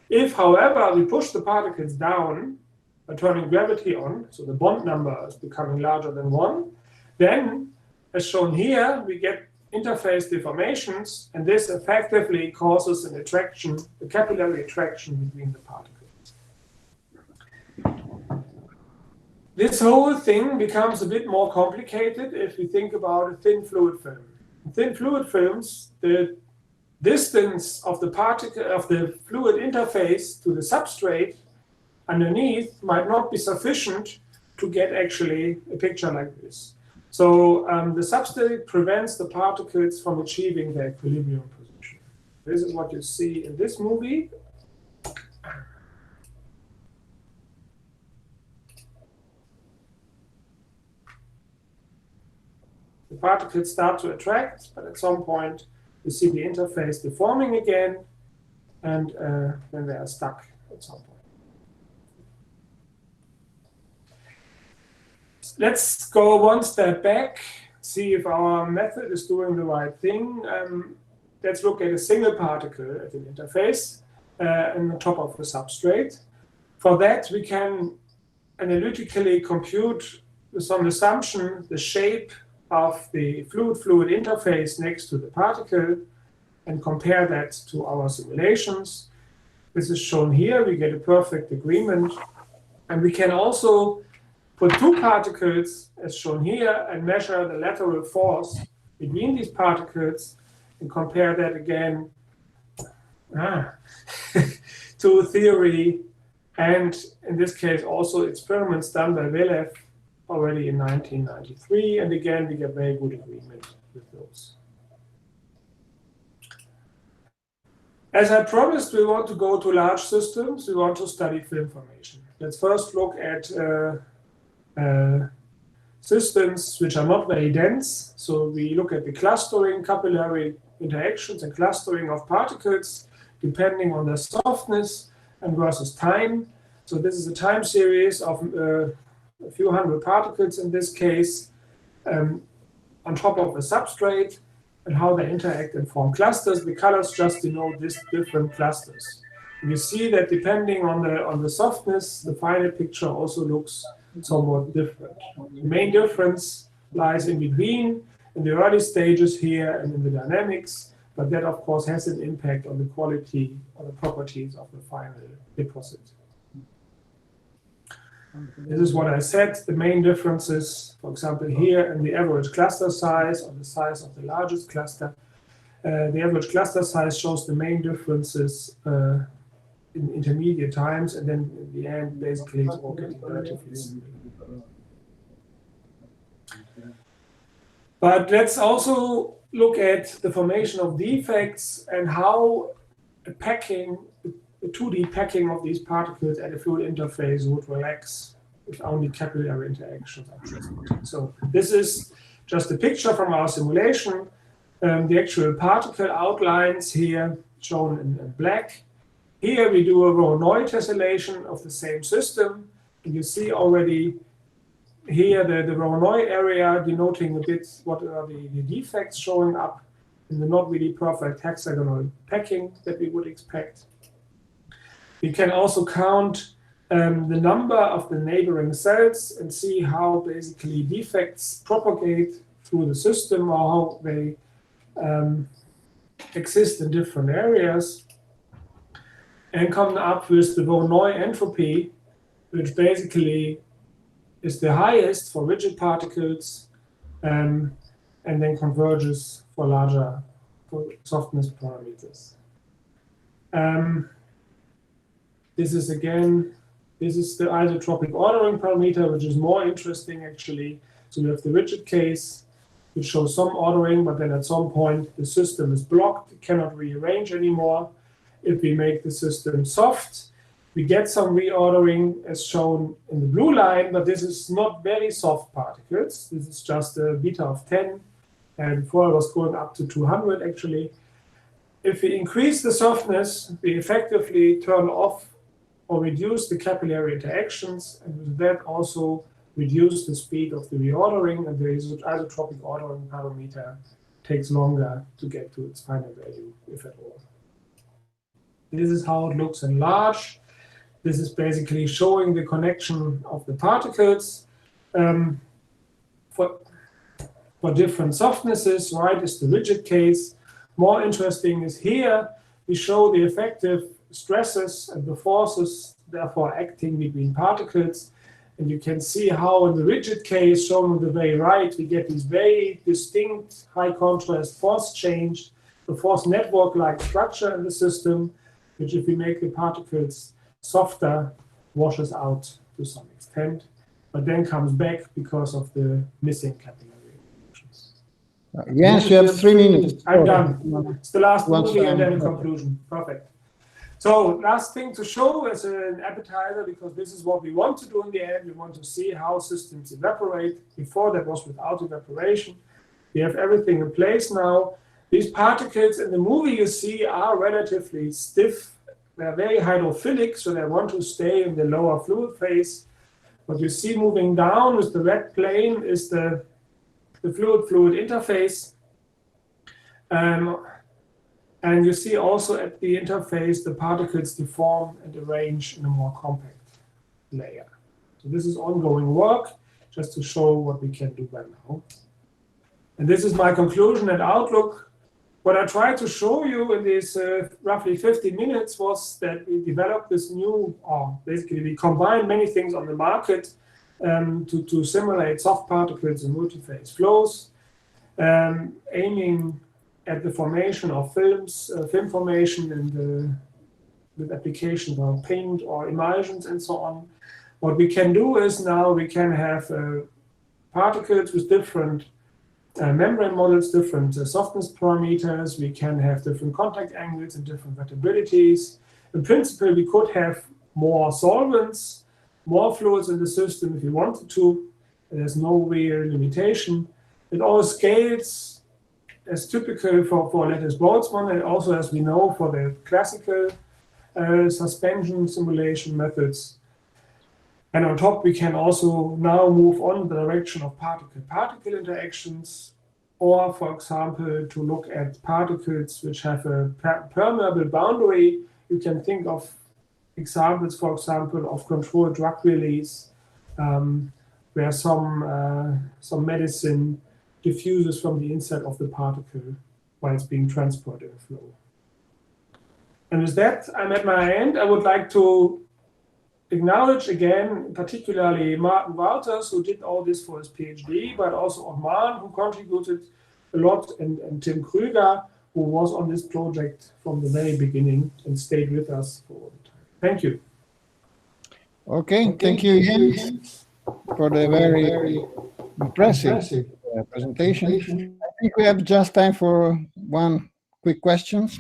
If, however, we push the particles down by turning gravity on, so the bond number is becoming larger than 1, then, as shown here, we get interface deformations, and this effectively causes an attraction, a capillary attraction between the particles. This whole thing becomes a bit more complicated if we think about a thin fluid film. In thin fluid films, the distance of the particle of the fluid interface to the substrate underneath might not be sufficient to get actually a picture like this. So the substrate prevents the particles from achieving their equilibrium position. This is what you see in this movie. The particles start to attract, but at some point you see the interface deforming again, and then they are stuck at some point. Let's go one step back, see if our method is doing the right thing. Let's look at a single particle at an interface on the top of the substrate. For that, we can analytically compute with some assumption the shape of the fluid-fluid interface next to the particle and compare that to our simulations. This is shown here. We get a perfect agreement. And we can also put two particles, as shown here, and measure the lateral force between these particles and compare that again to theory, and in this case also experiments done by Weih already in 1993, and again we get very good agreement with those. As I promised, we want to go to large systems. We want to study film formation. Let's first look at systems which are not very dense. So we look at the clustering, capillary interactions and clustering of particles depending on their softness and versus time. So this is a time series of a few hundred particles in this case on top of a substrate, and how they interact and form clusters. The colors just denote these different clusters. And you see that depending on the softness, the final picture also looks somewhat different. The main difference lies in between, in the early stages here and in the dynamics, but that of course has an impact on the quality or the properties of the final deposit. This is what I said. The main differences, for example, here in the average cluster size or the size of the largest cluster. The average cluster size shows the main differences in intermediate times, and then in the end, basically, it's all getting relatively similar. But let's also look at the formation of defects and how a packing the 2D packing of these particles at a fluid interface would relax if only capillary interactions are present. So this is just a picture from our simulation. The actual particle outlines here shown in black. Here we do a Voronoi tessellation of the same system. And you see already here the Voronoi area denoting a bit what are the defects showing up in the not really perfect hexagonal packing that we would expect. We can also count the number of the neighboring cells and see how basically defects propagate through the system or how they exist in different areas, and come up with the Voronoi entropy, which basically is the highest for rigid particles and then converges for larger softness parameters. This is the isotropic ordering parameter, which is more interesting actually. So we have the rigid case, which shows some ordering, but then at some point the system is blocked, it cannot rearrange anymore. If we make the system soft, we get some reordering as shown in the blue line, but this is not very soft particles. This is just a beta of 10, and before it was going up to 200 actually. If we increase the softness, we effectively turn off or reduce the capillary interactions, and with that also reduce the speed of the reordering, and the isotropic ordering parameter takes longer to get to its final value, if at all. This is how it looks in large. This is basically showing the connection of the particles for different softnesses. Right is the rigid case. More interesting is here, we show the effective stresses and the forces therefore acting between particles. And you can see how in the rigid case, shown on the very right, we get this very distinct high contrast force change, the force network-like structure in the system, which if we make the particles softer, washes out to some extent, but then comes back because of the missing capillary interactions. Jens, you have 3 minutes. I'm done. It's the last movie and then a conclusion. Perfect. So last thing to show as an appetizer, because this is what we want to do in the end. We want to see how systems evaporate. Before that was without evaporation. We have everything in place now. These particles in the movie you see are relatively stiff. They're very hydrophilic, so they want to stay in the lower fluid phase. What you see moving down with the red plane is the fluid-fluid interface. And you see also at the interface, the particles deform and arrange in a more compact layer. So this is ongoing work, just to show what we can do by now. And this is my conclusion and outlook. What I tried to show you in these roughly 50 minutes was that we developed this new, or basically we combined many things on the market to simulate soft particles in multi-phase flows, aiming at the formation of films, film formation, and with applications of paint or emulsions and so on. What we can do is now we can have particles with different membrane models, different softness parameters. We can have different contact angles and different wettabilities. In principle, we could have more solvents, more fluids in the system if we wanted to. There's no real limitation. It all scales as typical for Lattice Boltzmann, and also as we know for the classical suspension simulation methods. And on top, we can also now move on in the direction of particle-particle interactions, or for example, to look at particles which have a permeable boundary. You can think of examples, for example, of controlled drug release, where some medicine diffuses from the inside of the particle while it's being transported in flow. And with that, I'm at my end. I would like to acknowledge again, particularly Martin Wouters, who did all this for his PhD, but also Aouane, who contributed a lot, and Tim Krüger, who was on this project from the very beginning and stayed with us for all the time. Thank you. Okay, thank you, Jens, for the very impressive presentation. I think we have just time for one quick questions.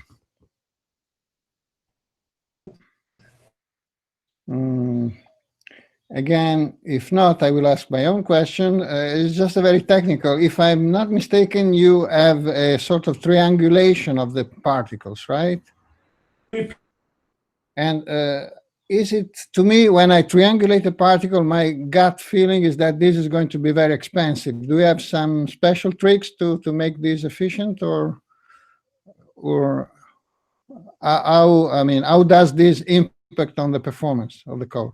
Again, if not, I will ask my own question. It's just a very technical. If I'm not mistaken, you have a sort of triangulation of the particles, right? And is it, to me, when I triangulate a particle, my gut feeling is that this is going to be very expensive. Do we have some special tricks to make this efficient, or how, I mean, how does this impact on the performance of the code?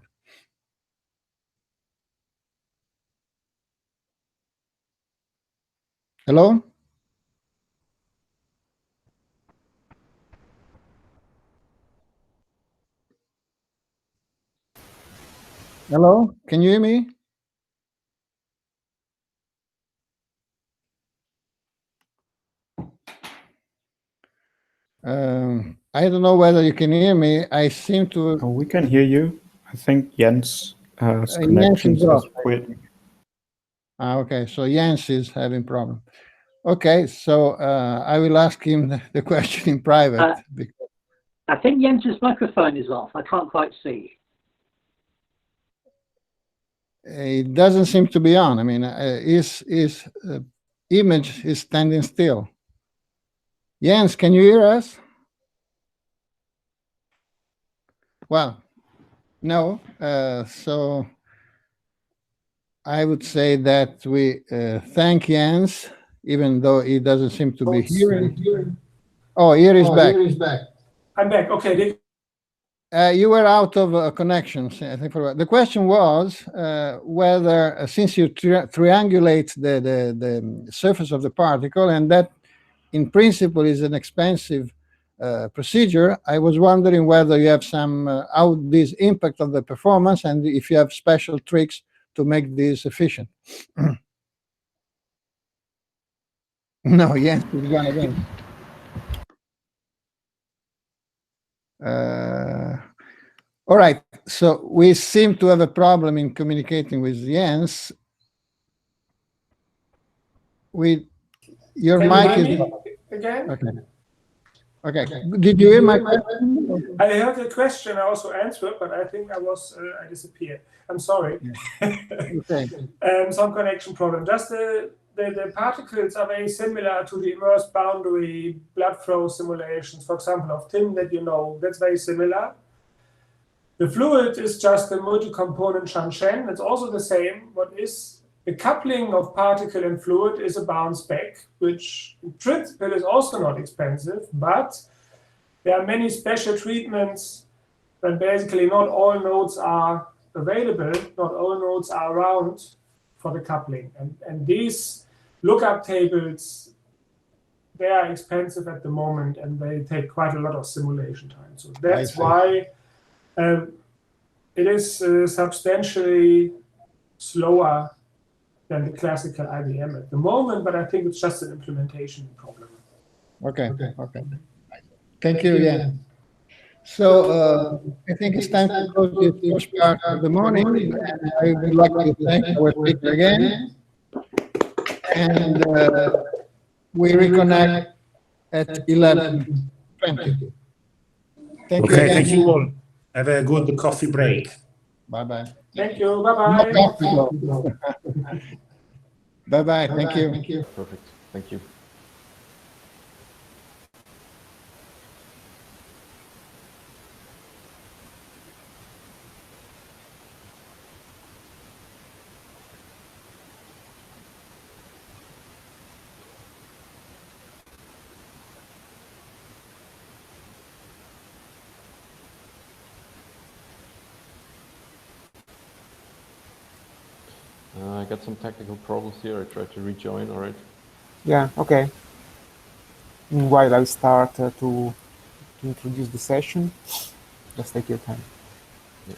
Hello? Hello? Can you hear me? I don't know whether you can hear me. I seem to. Oh, we can hear you. I think Jens' connection is weird. Okay, so Jens is having problem. Okay, so I will ask him the question in private. I think Jens's microphone is off. I can't quite see. It doesn't seem to be on. I mean, his image is standing still. Jens, can you hear us? Well, no. So I would say that we thank Jens, even though he doesn't seem to be hearing. Oh, here is back. I'm back. Okay. You were out of connections, I think. The question was whether, since you triangulate the surface of the particle, and that in principle is an expensive procedure, I was wondering whether you have some, how this impact on the performance, and if you have special tricks to make this efficient. No, yes, it's gone again. All right, so we seem to have a problem in communicating with Jens. Your mic is again. Okay. Did you hear my question? I heard the question. I also answered, but I think I disappeared. I'm sorry. Okay. Some connection problem. Just the particles are very similar to the inverse boundary blood flow simulations, for example, of Tim that you know. That's very similar. The fluid is just a multi-component Shan-Shen. It's also the same. What is the coupling of particle and fluid is a bounce back, which in principle is also not expensive, but there are many special treatments when basically not all nodes are available, not all nodes are around for the coupling. And these lookup tables, they are expensive at the moment, and they take quite a lot of simulation time. So that's why it is substantially slower than the classical IBM at the moment, but I think it's just an implementation problem. Okay. Thank you, yeah. So I think it's time to close the first part of the morning. And I would like to thank our speaker again. And we reconnect at 11:20. Thank you again. Thank you all. Have a good coffee break. Bye-bye. Thank you. Bye-bye. Bye-bye. Thank you. Perfect. Thank you. I got some technical problems here. I tried to rejoin, all right? Yeah, okay. Meanwhile, I'll start to introduce the session. Just take your time. Yeah.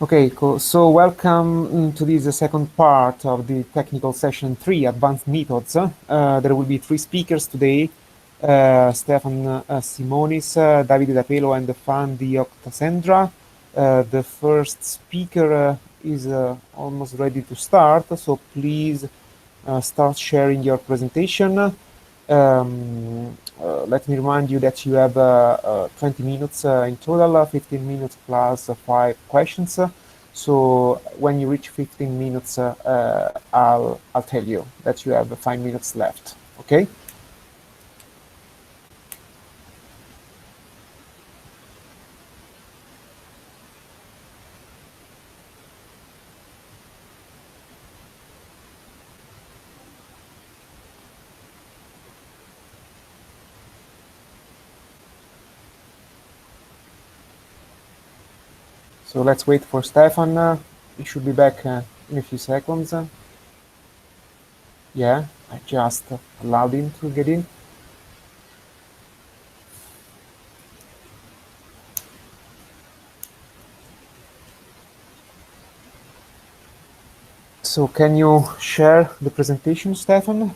Okay, cool. So welcome to this second part of the technical session 3, Advanced Methods. There will be 3 speakers today. Stefan Simonis, Davide Dapelo, and Fandi Oktasendra. The first speaker is almost ready to start, so please start sharing your presentation. Let me remind you that you have 20 minutes in total, 15 minutes plus 5 questions. So when you reach 15 minutes, I'll tell you that you have 5 minutes left. Okay? So let's wait for Stefan. He should be back in a few seconds. Yeah, I just allowed him to get in. So can you share the presentation, Stefan?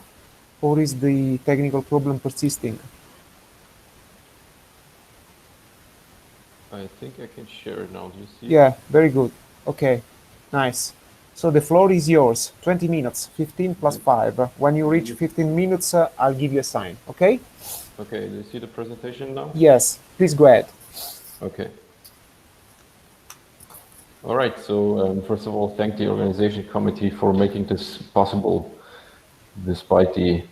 Or is the technical problem persisting? I think I can share it now. Do you see? Yeah, very good. Okay, nice. So the floor is yours. 20 minutes, 15 plus 5. When you reach 15 minutes, I'll give you a sign, okay? Okay, do you see the presentation now? Yes, please go ahead. Okay. All right, so first of all, thank the organization committee for making this possible despite the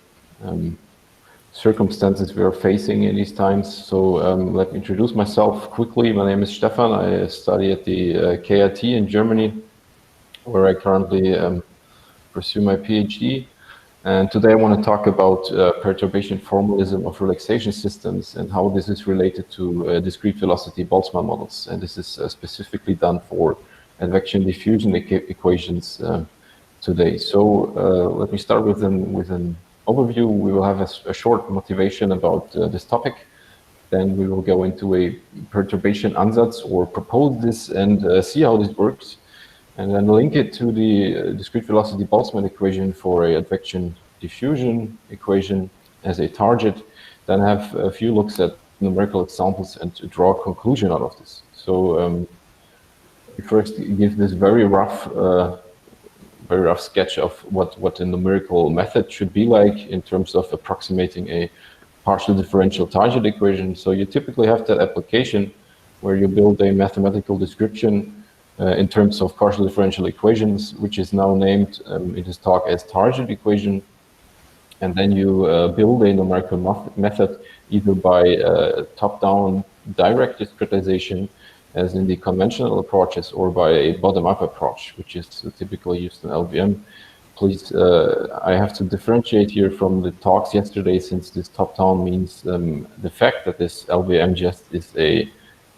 circumstances we are facing in these times. So let me introduce myself quickly. My name is Stefan. I study at the KIT in Germany, where I currently pursue my PhD. And today I want to talk about perturbation formalism of relaxation systems and how this is related to discrete velocity Boltzmann models. And this is specifically done for advection-diffusion equations today. So let me start with an overview. We will have a short motivation about this topic. Then we will go into a perturbation ansatz or propose this and see how this works. And then link it to the discrete velocity Boltzmann equation for a advection-diffusion equation as a target. Then have a few looks at numerical examples and to draw a conclusion out of this. So we first give this very rough sketch of what a numerical method should be like in terms of approximating a partial differential target equation. So you typically have that application where you build a mathematical description in terms of partial differential equations, which is now named in this talk as target equation. And then you build a numerical method either by top-down direct discretization, as in the conventional approaches, or by a bottom-up approach, which is typically used in LVM. Please, I have to differentiate here from the talks yesterday, since this top-down means the fact that this LVM just is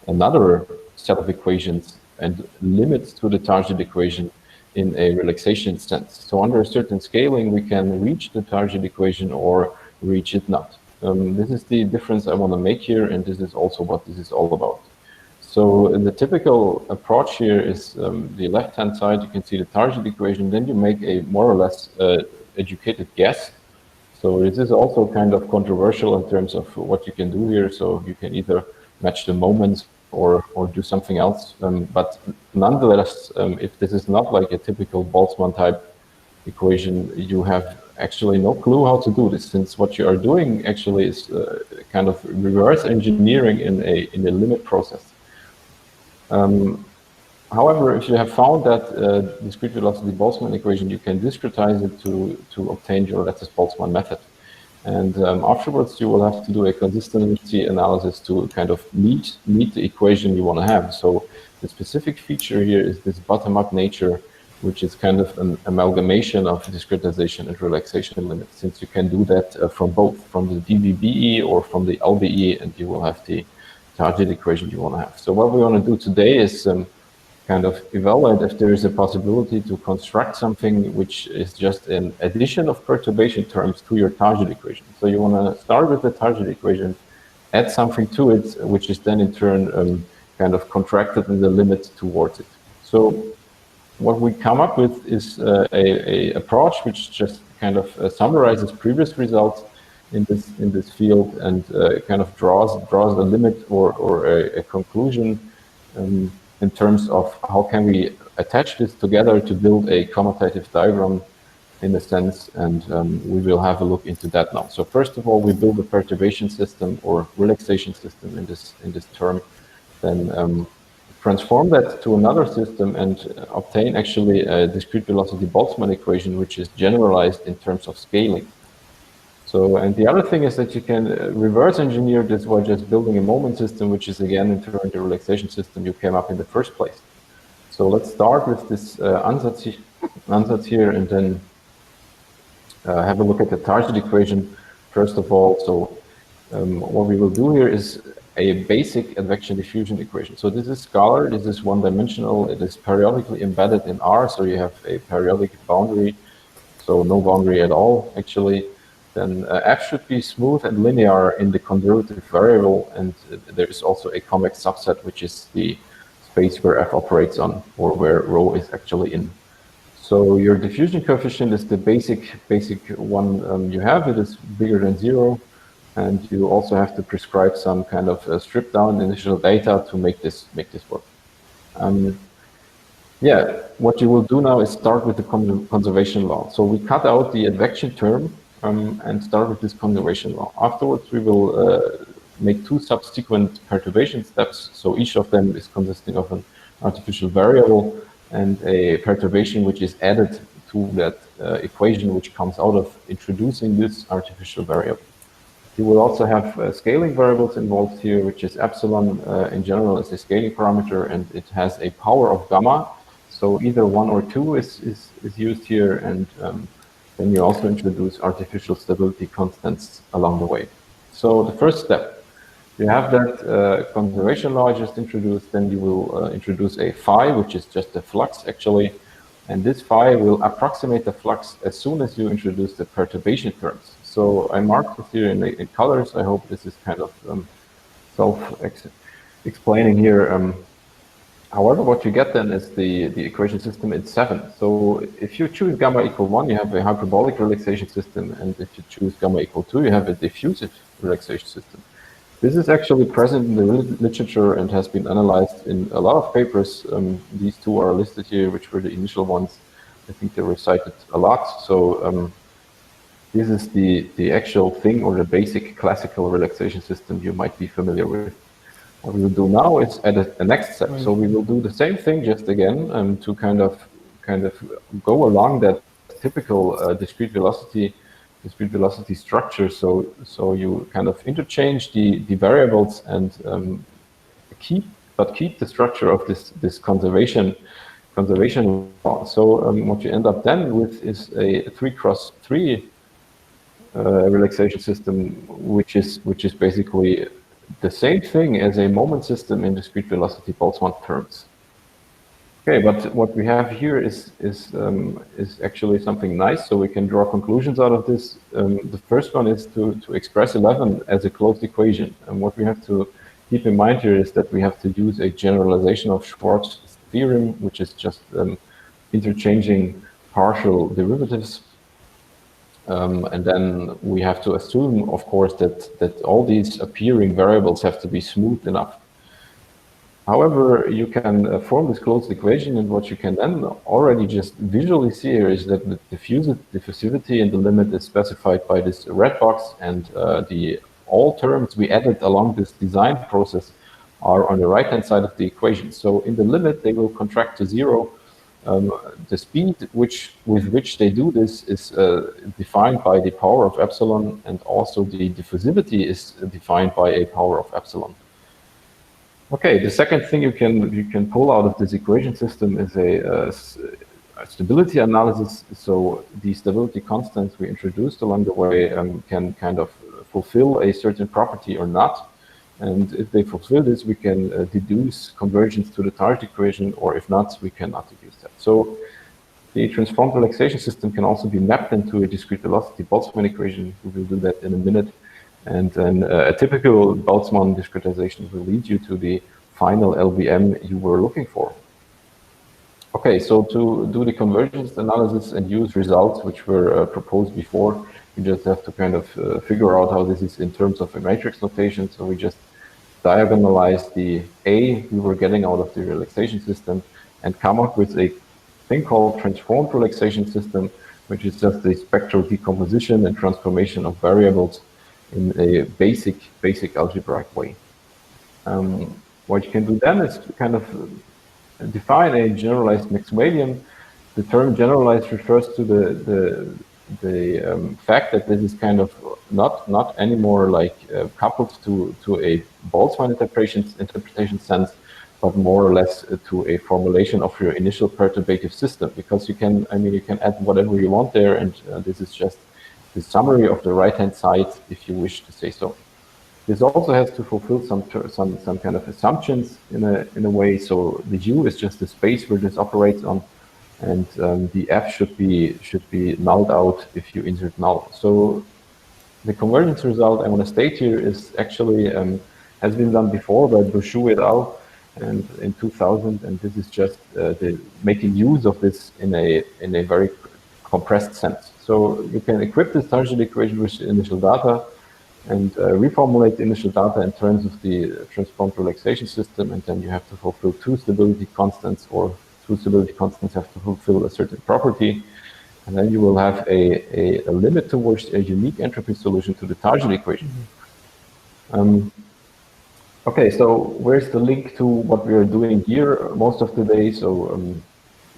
another set of equations and limits to the target equation in a relaxation sense. So under a certain scaling, we can reach the target equation or reach it not. This is the difference I want to make here, and this is also what this is all about. So the typical approach here is the left-hand side, you can see the target equation, then you make a more or less educated guess. So this is also kind of controversial in terms of what you can do here. So you can either match the moments or do something else. But nonetheless, if this is not like a typical Boltzmann type equation, you have actually no clue how to do this, since what you are doing actually is kind of reverse engineering in a limit process. However, if you have found that discrete velocity Boltzmann equation, you can discretize it to obtain your Lattice Boltzmann method. And afterwards, you will have to do a consistency analysis to kind of meet the equation you want to have. So the specific feature here is this bottom-up nature, which is kind of an amalgamation of discretization and relaxation limits, since you can do that from both, from the DVBE or from the LBE, and you will have the target equation you want to have. So what we want to do today is kind of evaluate if there is a possibility to construct something which is just an addition of perturbation terms to your target equation. So you want to start with the target equation, add something to it, which is then in turn kind of contracted in the limit towards it. So what we come up with is a approach which just kind of summarizes previous results in this field and kind of draws a limit or a conclusion in terms of how can we attach this together to build a commutative diagram in a sense, and we will have a look into that now. So first of all, we build a perturbation system or relaxation system in this term, then transform that to another system and obtain actually a discrete velocity Boltzmann equation, which is generalized in terms of scaling. So, and the other thing is that you can reverse engineer this by just building a moment system, which is again in turn the relaxation system you came up in the first place. So let's start with this ansatz here, and then have a look at the target equation first of all. So what we will do here is a basic advection-diffusion equation. So this is scalar, this is one-dimensional, it is periodically embedded in R, so you have a periodic boundary, so no boundary at all actually. Then f should be smooth and linear in the conservative variable, and there is also a convex subset, which is the space where f operates on, or where rho is actually in. So your diffusion coefficient is the basic one you have. It is bigger than 0, and you also have to prescribe some kind of strip down initial data to make this work. Yeah, what you will do now is start with the conservation law. So we cut out the advection term and start with this conservation law. Afterwards, we will make 2 subsequent perturbation steps. So each of them is consisting of an artificial variable and a perturbation which is added to that equation which comes out of introducing this artificial variable. You will also have scaling variables involved here, which is epsilon in general is a scaling parameter, and it has a power of gamma. So either 1 or 2 is used here, and then you also introduce artificial stability constants along the way. So the first step, you have that conservation law I just introduced, then you will introduce a phi, which is just a flux actually, and this phi will approximate the flux as soon as you introduce the perturbation terms. So I marked it here in colors. I hope this is kind of self-explaining here. However, what you get then is the equation system in 7. So if you choose gamma equal 1, you have a hyperbolic relaxation system, and if you choose gamma equal 2, you have a diffusive relaxation system. This is actually present in the literature and has been analyzed in a lot of papers. These 2 are listed here, which were the initial ones. I think they were cited a lot. So this is the actual thing, or the basic classical relaxation system you might be familiar with. What we will do now is add a next step. So we will do the same thing just again to kind of go along that typical discrete velocity structure. So you kind of interchange the variables and keep the structure of this conservation law. So what you end up then with is a 3x3 relaxation system, which is basically the same thing as a moment system in discrete velocity Boltzmann terms. Okay, but what we have here is actually something nice, so we can draw conclusions out of this. The first one is to express 11 as a closed equation, and what we have to keep in mind here is that we have to use a generalization of Schwarz's theorem, which is just interchanging partial derivatives. And then we have to assume, of course, that all these appearing variables have to be smooth enough. However, you can form this closed equation, and what you can then already just visually see here is that the diffusivity in the limit is specified by this red box, and all terms we added along this design process are on the right-hand side of the equation. So in the limit, they will contract to 0. The speed with which they do this is defined by the power of epsilon, and also the diffusivity is defined by a power of epsilon. Okay, the second thing you can pull out of this equation system is a stability analysis. So the stability constants we introduced along the way can kind of fulfill a certain property or not. And if they fulfill this, we can deduce convergence to the target equation, or if not, we cannot deduce that. So the transformed relaxation system can also be mapped into a discrete velocity Boltzmann equation. We will do that in a minute. And then a typical Boltzmann discretization will lead you to the final LBM you were looking for. Okay, so to do the convergence analysis and use results which were proposed before, you just have to kind of figure out how this is in terms of a matrix notation. So we just diagonalize the A we were getting out of the relaxation system and come up with a thing called transformed relaxation system, which is just the spectral decomposition and transformation of variables in a basic algebraic way. What you can do then is to kind of define a generalized Maxwellian. The term generalized refers to the fact that this is kind of not anymore like coupled to a Boltzmann interpretation sense, but more or less to a formulation of your initial perturbative system, because you can add whatever you want there, and this is just the summary of the right-hand side, if you wish to say so. This also has to fulfill some kind of assumptions in a way. So the U is just the space where this operates on, and the F should be nulled out if you insert null. So the convergence result I want to state here is actually has been done before by Bouchou et al. And in 2000, and this is just making use of this in a very compressed sense. So you can equip this tangent equation with initial data and reformulate the initial data in terms of the transformed relaxation system, and then you have to fulfill two stability constants, or two stability constants have to fulfill a certain property, and then you will have a limit towards a unique entropy solution to the tangent equation. Okay, so where's the link to what we are doing here most of the day? So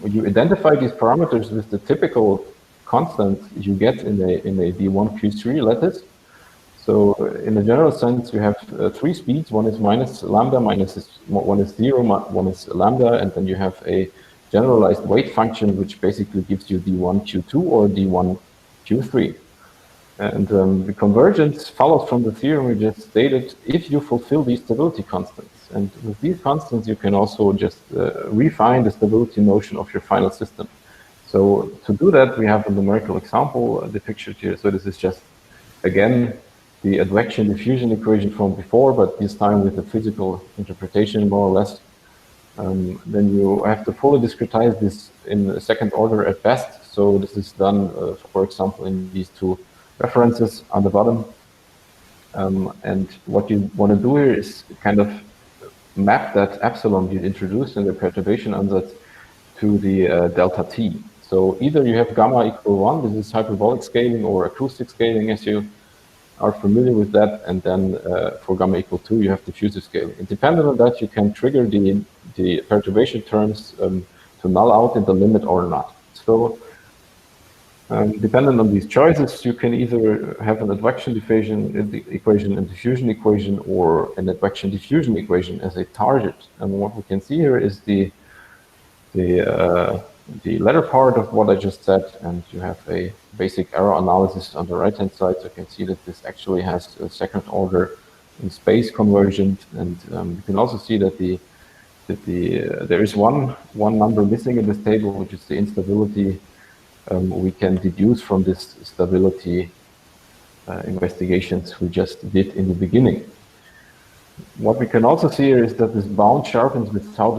when you identify these parameters with the typical constant you get in a D1Q3 lattice. So in a general sense, you have three speeds. One is minus lambda, one is 0, one is lambda, and then you have a generalized weight function, which basically gives you D1Q2 or D1Q3. And the convergence follows from the theorem we just stated if you fulfill these stability constants. And with these constants, you can also just refine the stability notion of your final system. So to do that, we have a numerical example depicted here. So this is just, again, the advection-diffusion equation from before, but this time with a physical interpretation, more or less. Then you have to fully discretize this in the second order at best. So this is done, for example, in these two references on the bottom. And what you want to do here is kind of map that epsilon you introduced in the perturbation ansatz to the delta t. So either you have gamma equal 1, this is hyperbolic scaling, or acoustic scaling, as you are familiar with that, and then for gamma equal 2, you have diffusive scaling. And depending on that, you can trigger the perturbation terms to null out in the limit or not. So depending on these choices, you can either have an advection-diffusion equation and diffusion equation, or an advection-diffusion equation as a target. And what we can see here is the latter part of what I just said, and you have a basic error analysis on the right-hand side. So you can see that this actually has a second order in space convergent, and you can also see that there is one number missing in this table, which is the instability. We can deduce from this stability investigations we just did in the beginning. What we can also see here is that this bound sharpens with tau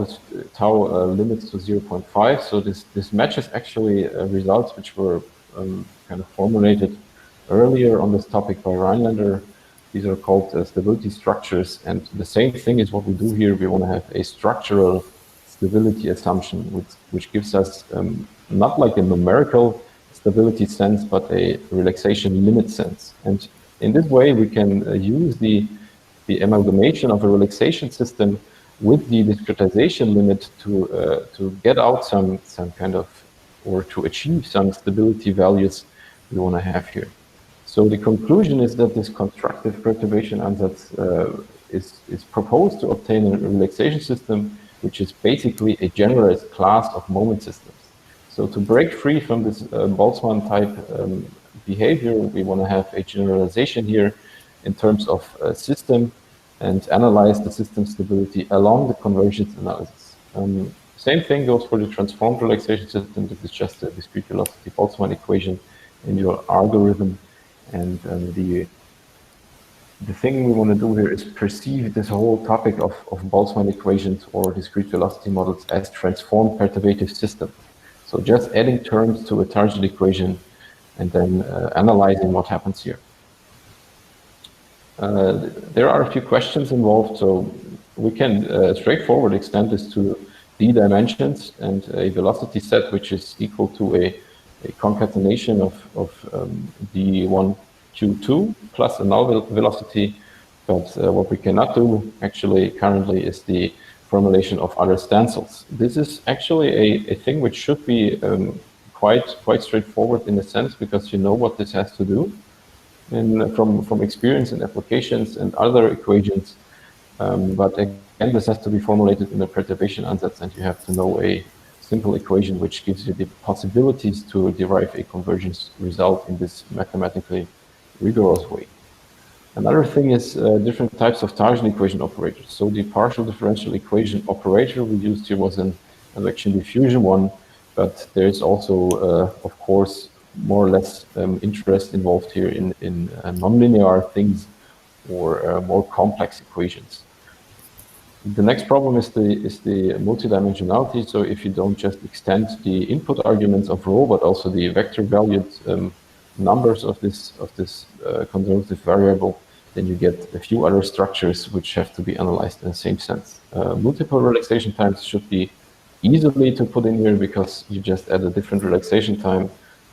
limits to 0.5. So this matches actually results which were kind of formulated earlier on this topic by Rhinelander. These are called stability structures, and the same thing is what we do here. We want to have a structural stability assumption, which gives us not like a numerical stability sense, but a relaxation limit sense. And in this way, we can use the amalgamation of a relaxation system with the discretization limit to get out some kind of, or to achieve some stability values we want to have here. So the conclusion is that this constructive perturbation ansatz is proposed to obtain a relaxation system which is basically a generalized class of moment systems. So to break free from this Boltzmann type behavior, we want to have a generalization here in terms of system and analyze the system stability along the convergence analysis. Same thing goes for the transformed relaxation system. This is just a discrete velocity Boltzmann equation in your algorithm. And the thing we want to do here is perceive this whole topic of Boltzmann equations or discrete velocity models as transformed perturbative system. So just adding terms to a tangent equation and then analyzing what happens here. There are a few questions involved, so we can straightforward extend this to d dimensions and a velocity set which is equal to concatenation of d1, q2 plus a null velocity. But what we cannot do actually currently is the formulation of other stencils. This is actually a thing which should be quite straightforward in a sense, because you know what this has to do. And from experience and applications and other equations. But again, this has to be formulated in a perturbation ansatz, and you have to know a simple equation which gives you the possibilities to derive a convergence result in this mathematically rigorous way. Another thing is different types of Target equation operators. So the partial differential equation operator we used here was an advection-diffusion one, but there is also, of course, more or less interest involved here in nonlinear things or more complex equations. The next problem is the multidimensionality. So if you don't just extend the input arguments of rho, but also the vector valued numbers of this conservative variable, then you get a few other structures which have to be analyzed in the same sense. Multiple relaxation times should be easily to put in here, because you just add a different relaxation time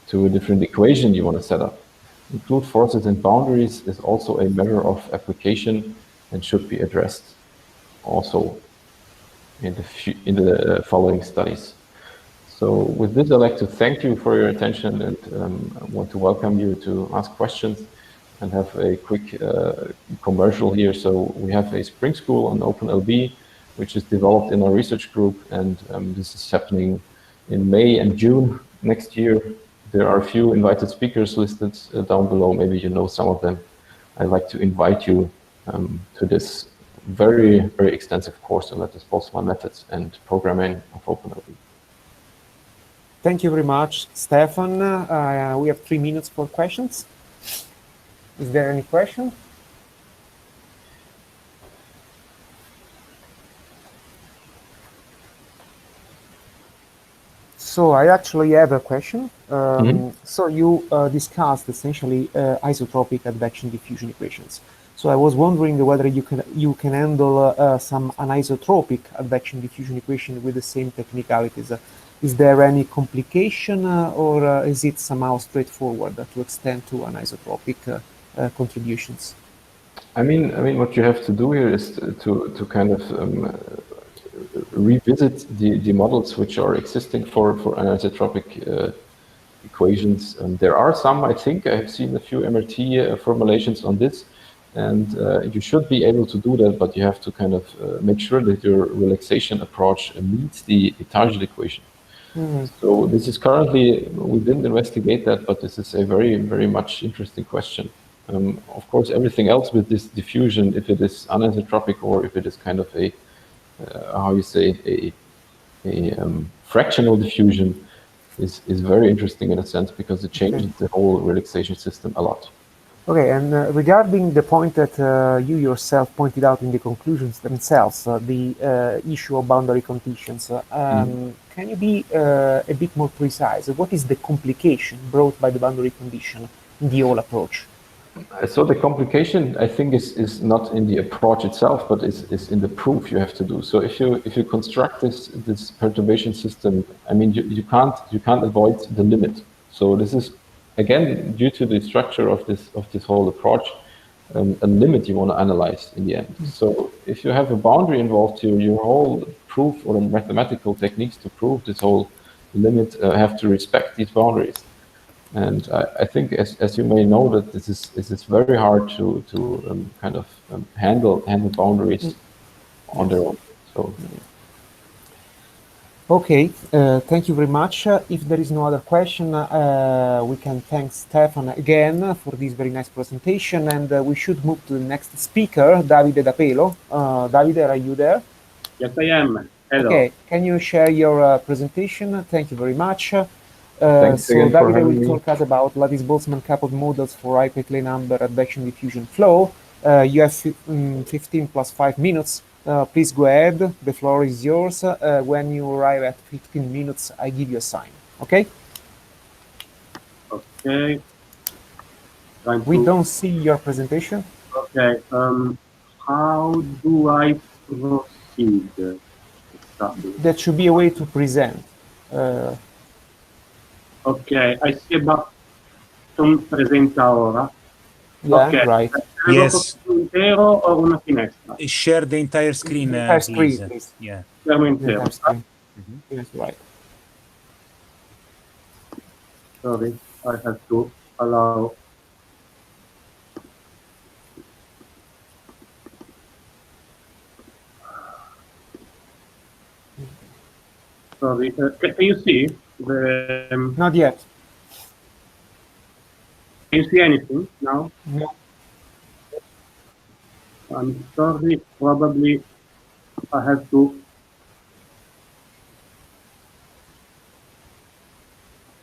to a different equation you want to set up. Include forces and boundaries is also a matter of application and should be addressed also in the following studies. So with this, I'd like to thank you for your attention, and I want to welcome you to ask questions and have a quick commercial here. So we have a spring school on OpenLB, which is developed in our research group, and this is happening in May and June next year. There are a few invited speakers listed down below. Maybe you know some of them. I'd like to invite you to this very, very extensive course on Lattice Boltzmann methods and programming of OpenLB. Thank you very much, Stefan. We have 3 minutes for questions. Is there any question? So I actually have a question. So you discussed essentially isotropic advection-diffusion equations. So I was wondering whether you can handle some anisotropic advection-diffusion equation with the same technicalities. Is there any complication, or is it somehow straightforward to extend to anisotropic contributions? I mean, what you have to do here is to kind of revisit the models which are existing for anisotropic equations. There are some, I think, I have seen a few MRT formulations on this, and you should be able to do that, but you have to kind of make sure that your relaxation approach meets the target equation. So this is currently, we didn't investigate that, but this is a very, very much interesting question. Of course, everything else with this diffusion, if it is anisotropic or if it is kind of a, how you say, a fractional diffusion, is very interesting in a sense, because it changes the whole relaxation system a lot. Okay, and regarding the point that you yourself pointed out in the conclusions themselves, the issue of boundary conditions, can you be a bit more precise? What is the complication brought by the boundary condition in the whole approach? So the complication, I think, is not in the approach itself, but is in the proof you have to do. So if you construct this perturbation system, I mean, you can't avoid the limit. So this is, again, due to the structure of this whole approach, a limit you want to analyze in the end. So if you have a boundary involved here, your whole proof or mathematical techniques to prove this whole limit have to respect these boundaries. And I think, as you may know, that this is very hard to kind of handle boundaries on their own. So. Okay, thank you very much. If there is no other question, we can thank Stefan again for this very nice presentation, and we should move to the next speaker, Davide Dapelo. Davide, are you there? Yes, I am. Hello. Okay, can you share your presentation? Thank you very much. Thanks so Davide will talk us about Lattice Boltzmann coupled models for high-Péclet number advection-diffusion flow. You have 15 plus 5 minutes. Please go ahead. The floor is yours. When you arrive at 15 minutes, I give you a sign. Okay? Okay. We don't see your presentation. Okay. How do I proceed? That should be a way to present. Ok, I see a button presenta ora. Yeah, Ok, right. Yes. intero o una finestra? Share the entire screen, Entire please. screen, please. Yeah. Schermo The intero. entire screen. Mhm. Yes, right. Sorry, I have to allow. Sorry, can you see the? Not yet. Can you see anything now? No. I'm sorry, probably I have to.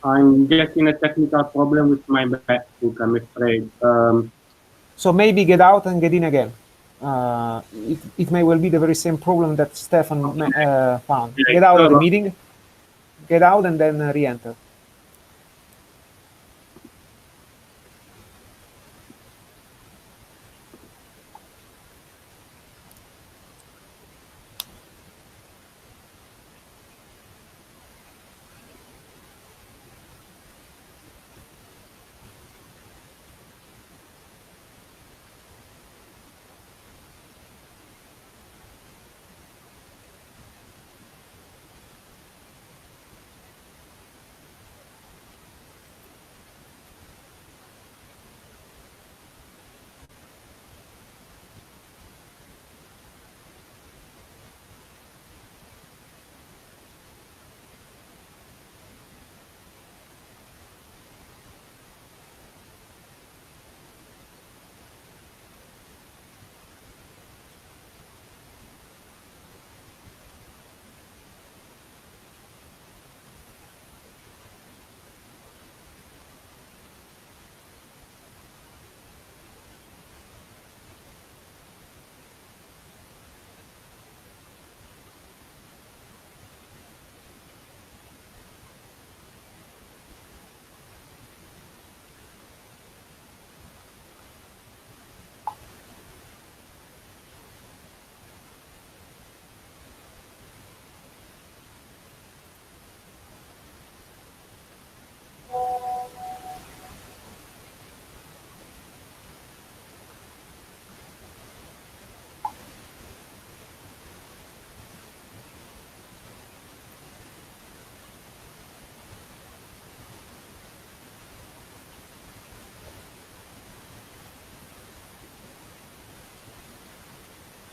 I'm getting a technical problem with my MacBook, I'm afraid. So maybe get out and get in again. It may well be the very same problem that Stefan found. Yeah, Get out of the sure. meeting, get out and then re-enter.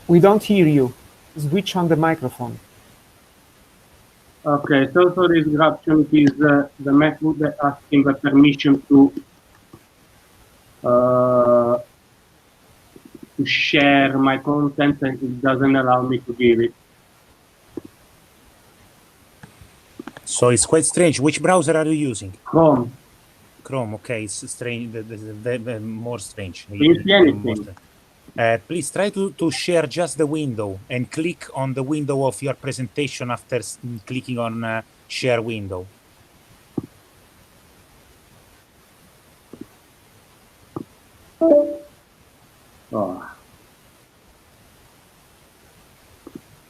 We don't hear you. Switch on the microphone. Okay, so for this graption is the method that asking the permission to share my content, and it doesn't allow me to give it. So it's quite strange. Which browser are you using? Chrome. Chrome. Okay, it's strange. The more strange. Can you see anything? Please try to share just the window and click on the window of your presentation after clicking on share window. Oh.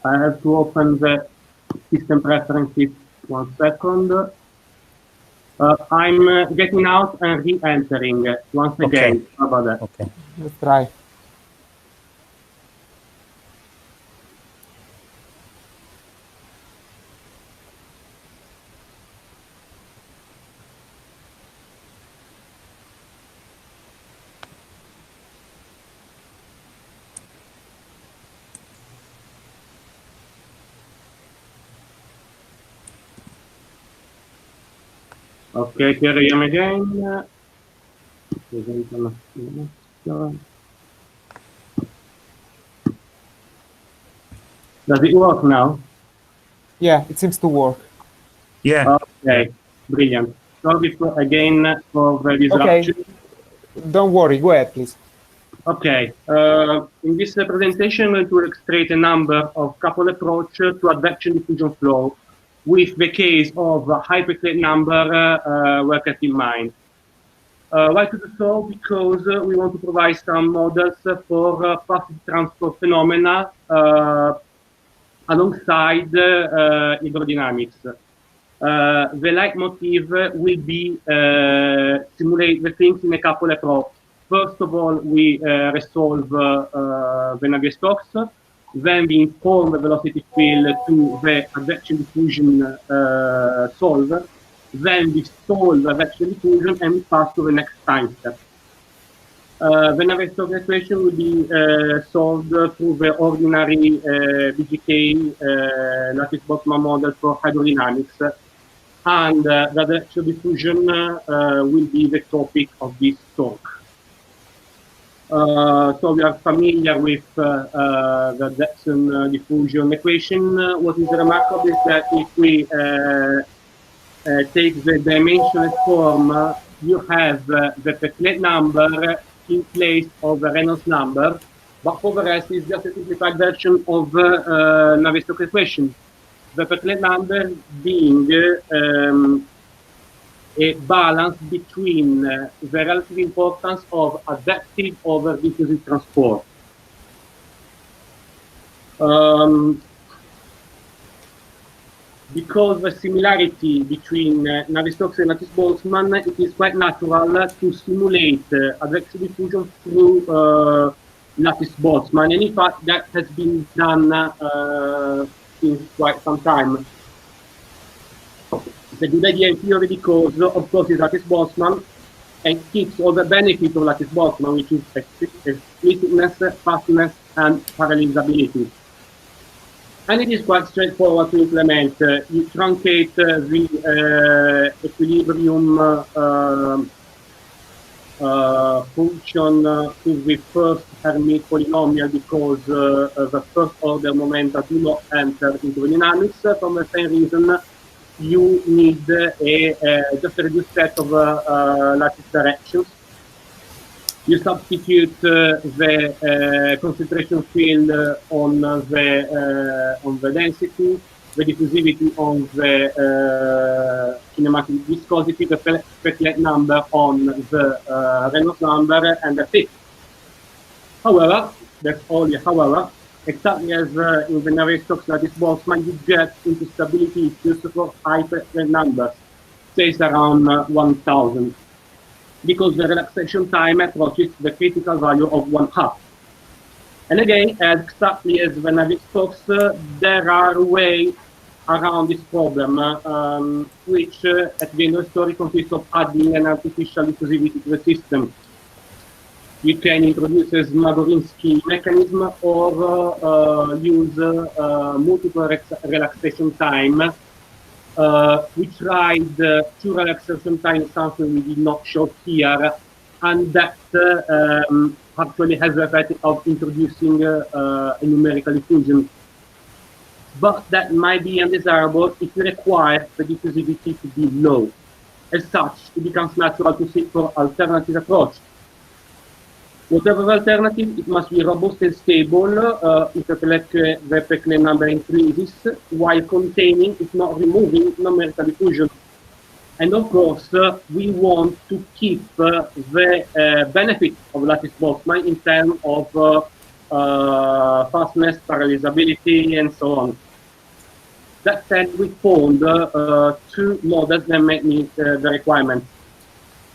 I have to open the system preferences. 1 second. I'm getting out and re-entering once again. Okay. How about that? Okay. Let's try. Okay, here I am again. Does it work now? Yeah, it seems to work. Yeah. Okay, brilliant. Sorry again for the disruption. Okay. Don't worry, go ahead, please. Okay, in this presentation, I'm going to illustrate a number of couple approach to advection-diffusion flow with the case of a high-Péclet number were kept in mind. Why to do so? Because we want to provide some models for passive transport phenomena alongside hydrodynamics. the leitmotiv will be simulate the things in a couple of approaches. First of all, we resolve the Navier-Stokes, then we inform the velocity field to the advection-diffusion solver, then we solve the advection-diffusion and we pass to the next time step. The Navier-Stokes equation will be solved through the ordinary BGK Lattice Boltzmann model for hydrodynamics, and the advection-diffusion will be the topic of this talk. So we are familiar with the advection-diffusion equation. What is remarkable is that if we take the dimensionless form, you have the Péclet number in place of the Reynolds number, but for the rest is just a simplified version of the Navier-Stokes equation. The Péclet number being a balance between the relative importance of advective over diffusive transport. Because the similarity between Navier-Stokes and Lattice Boltzmann, it is quite natural to simulate advection diffusion through Lattice Boltzmann, and in fact that has been done since quite some time. It's a good idea in theory because, of course, it's Lattice Boltzmann and keeps all the benefits of Lattice Boltzmann, which is explicitness, fastness, and parallelizability. And it is quite straightforward to implement. You truncate the equilibrium function to the first Hermite polynomial because the first order momenta do not enter into the dynamics. For the same reason, you need just a reduced set of lattice directions. You substitute the concentration field on the density, the diffusivity on the kinematic viscosity, the Péclet number on the Reynolds number, and that's it. However, that's all. However, exactly as in the Navier-Stokes Lattice Boltzmann, you get into stability issues for high-Péclet numbers, say around 1000. Because the relaxation time approaches the critical value of 1/2. And again, exactly as the Navier-Stokes, there are ways around this problem, which at the end of the story consists of adding an artificial diffusivity to the system. You can introduce a Zmagorinsky mechanism or use multiple relaxation time. We tried two relaxation time, something we did not show here, and that actually has the effect of introducing a numerical diffusion. But that might be undesirable if you require the diffusivity to be low. As such, it becomes natural to seek for alternative approach. Whatever the alternative, it must be robust and stable if the Péclet number increases, while containing, if not removing, numerical diffusion. And of course, we want to keep the benefit of Lattice Boltzmann in terms of fastness, parallelizability, and so on. That said, we found two models that meet the requirements.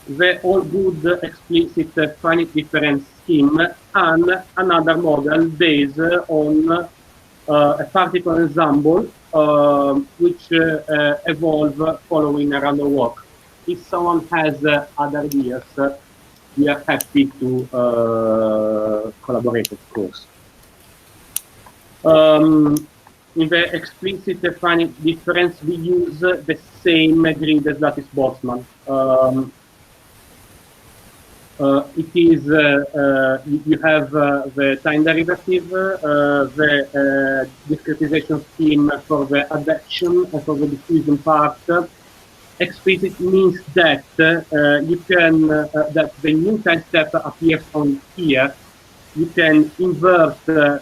The all-good explicit finite difference scheme and another model based on a particle ensemble which evolve following a random walk. If someone has other ideas, we are happy to collaborate, of course. In the explicit finite difference, we use the same grid as Lattice Boltzmann. It is, you have the time derivative, the discretization scheme for the advection and for the diffusion part. Explicit means that you can, that the new time step appears on here. You can invert the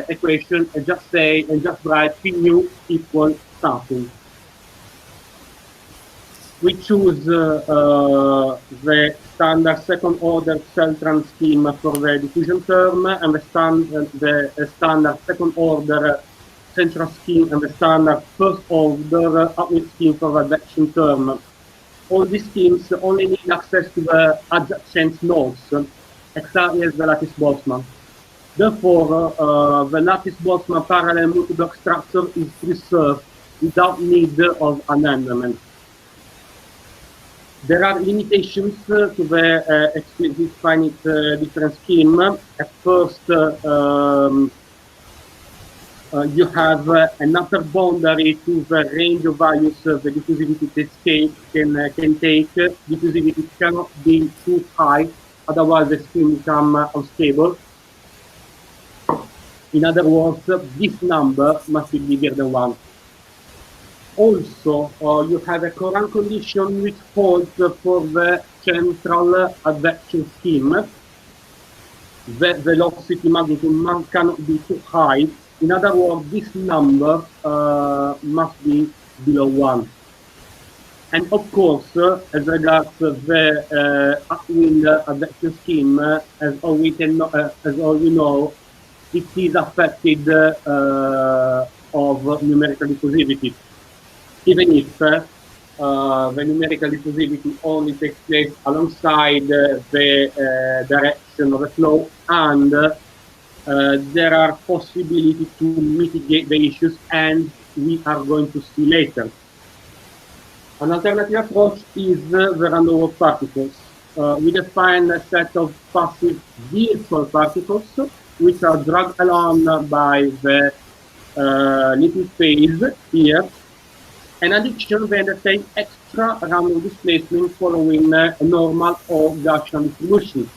equation and just say, and just write P nu equals something. We choose the standard second order Celtran scheme for the diffusion term and the standard second order central scheme and the standard first order outward scheme for advection term. All these schemes only need access to the adjacent nodes, exactly as the Lattice Boltzmann. Therefore, the Lattice Boltzmann parallel multi-block structure is preserved without need of amendment. There are limitations to the explicitly finite difference scheme. At first, you have an upper boundary to the range of values the diffusivity can take. Diffusivity cannot be too high, otherwise the scheme becomes unstable. In other words, this number must be bigger than 1. Also, you have a Courant condition which holds for the central advection scheme. The velocity magnitude cannot be too high. In other words, this number must be below 1. And of course, as regards the upwind advection scheme, as all we know, it is affected of numerical diffusivity. Even if the numerical diffusivity only takes place alongside the direction of the flow, and there are possibilities to mitigate the issues, and we are going to see later. An alternative approach is the random walk particles. We define a set of passive virtual particles which are dragged along by the little phase here. In addition, they undertake extra random displacement following a normal or Gaussian distribution.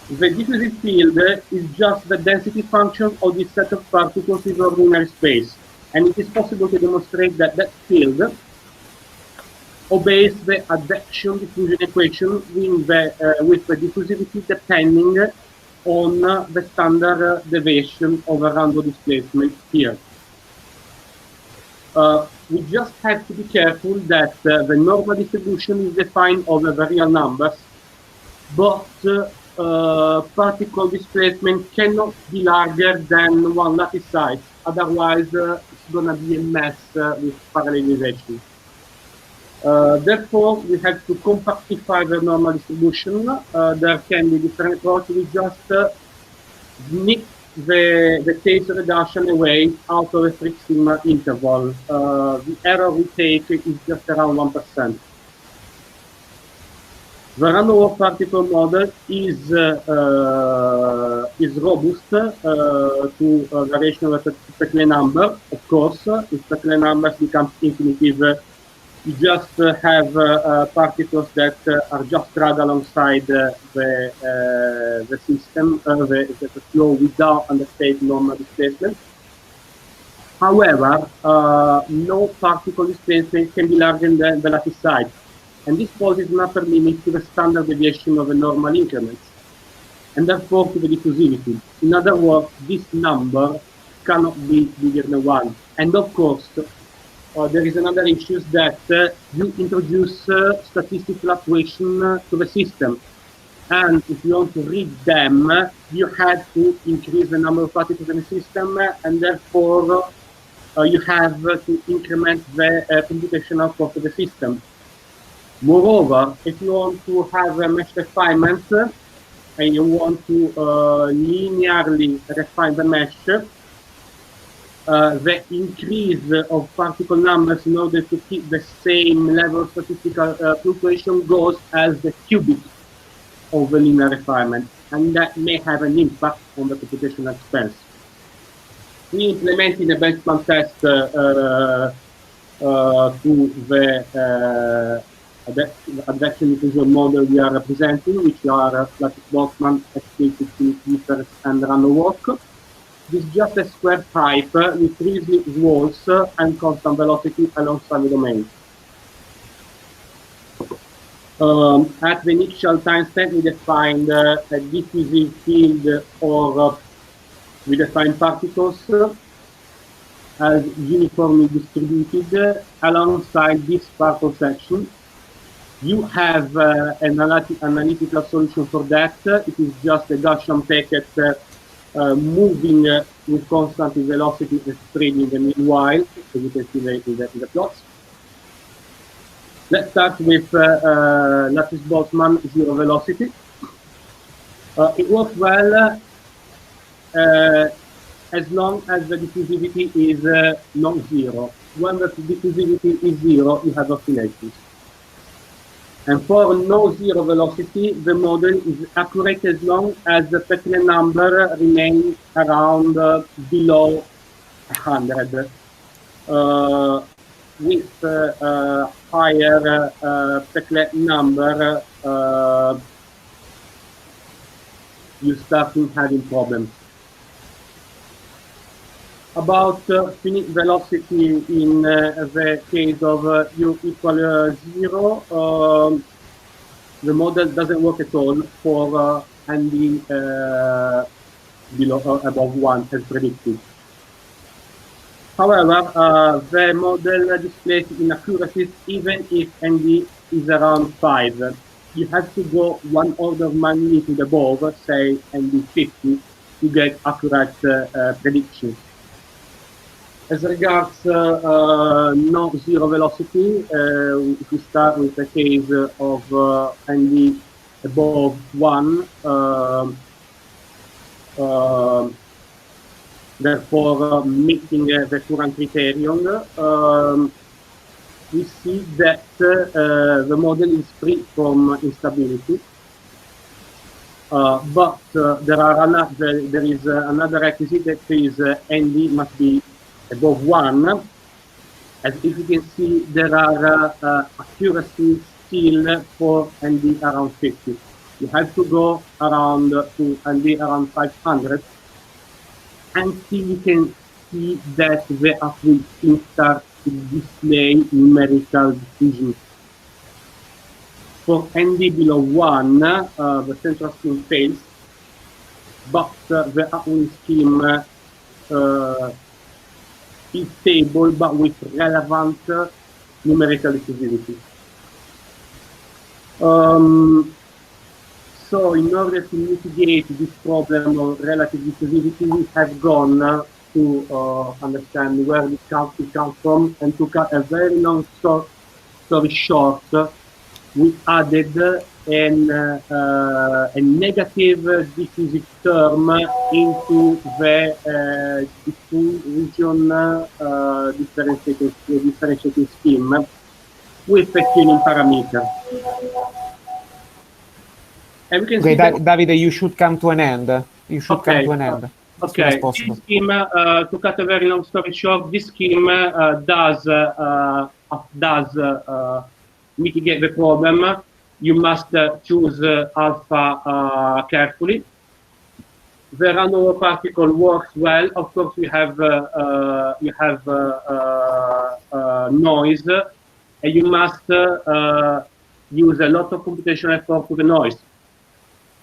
The diffusive field is just the density function of this set of particles in ordinary space, and it is possible to demonstrate that that field obeys the advection-diffusion equation with the diffusivity depending on the standard deviation of a random displacement here. We just have to be careful that the normal distribution is defined over the real numbers, but particle displacement cannot be larger than 1 lattice size. Otherwise, it's going to be a mess with parallelization. Therefore, we have to compactify the normal distribution. There can be different approaches. We just snip the phase reduction away out of a fixed sigma interval. The error we take is just around 1%. The random walk particle model is robust to variation of the Péclet number. Of course, if Péclet numbers becomes infinitive, you just have particles that are just dragged alongside the system, the flow without understate normal displacement. However, no particle displacement can be larger than the lattice size, and this poses an upper limit to the standard deviation of the normal increments, and therefore to the diffusivity. In other words, this number cannot be bigger than 1. And of course, there is another issue that you introduce statistic fluctuation to the system. And if you want to read them, you have to increase the number of particles in the system, and therefore you have to increment the computational cost of the system. Moreover, if you want to have a mesh refinement and you want to linearly refine the mesh, the increase of particle numbers in order to keep the same level of statistical fluctuation goes as the cubic of the linear refinement, and that may have an impact on the computational expense. We implemented a benchmark test to the advection-diffusion model we are representing, which are Lattice Boltzmann, explicitly Wouters, and random walk. This is just a square pipe with 3 walls and constant velocity alongside the domain. At the initial time step, we defined a diffusive field, or we define particles as uniformly distributed alongside this particle section. You have an analytical solution for that. It is just a Gaussian packet moving with constant velocity and spreading the meanwhile, as you can see in the plots. Let's start with Lattice Boltzmann zero velocity. It works well as long as the diffusivity is non-zero. When the diffusivity is zero, you have oscillations. And for no-zero velocity, the model is accurate as long as the Péclet number remains around below 100. With higher Péclet number, you start having problems. About finite velocity in the case of u equal 0, the model doesn't work at all for ND above 1 as predicted. However, the model displays inaccuracies even if ND is around 5. You have to go one order of magnitude above, say ND 50, to get accurate predictions. As regards non-zero velocity, if we start with the case of ND above 1, therefore meeting the current criterion, we see that the model is free from instability. But there is another requisite, that is ND must be above 1. As if you can see, there are accuracies still for ND around 50. You have to go around to ND around 500 until you can see that the advection starts to display numerical diffusion. For ND below 1, the central scheme fails, but the Aouane scheme is stable, but with relevant numerical diffusivity. So in order to mitigate this problem of relative diffusivity, we have gone to understand where it comes from, and to cut a very long story short, we added a negative diffusive term into the diffusion differentiating scheme with a tuning parameter. And we can see Davide, you should come to an end. You should come to an end. Okay, this scheme, to cut a very long story short, this scheme does mitigate the problem. You must choose alpha carefully. The random particle works well. Of course, you have noise, and you must use a lot of computational effort for the noise.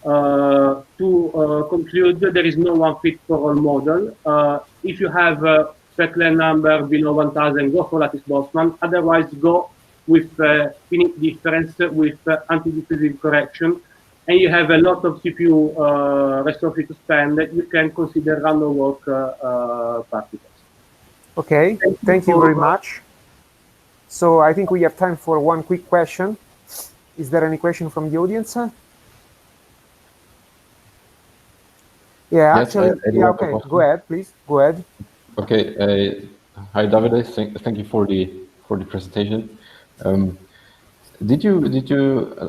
To conclude, there is no one fit for all model. If you have Péclet number below 1000, go for Lattice Boltzmann. Otherwise, go with finite difference with anti-diffusive correction, and you have a lot of CPU resources to spend. You can consider random walk particles. Okay, thank you very much. So I think we have time for one quick question. Is there any question from the audience? Yeah, yes, actually, yeah, okay, go ahead, please, go ahead. Okay, hi Davide, thank you for the presentation. Did you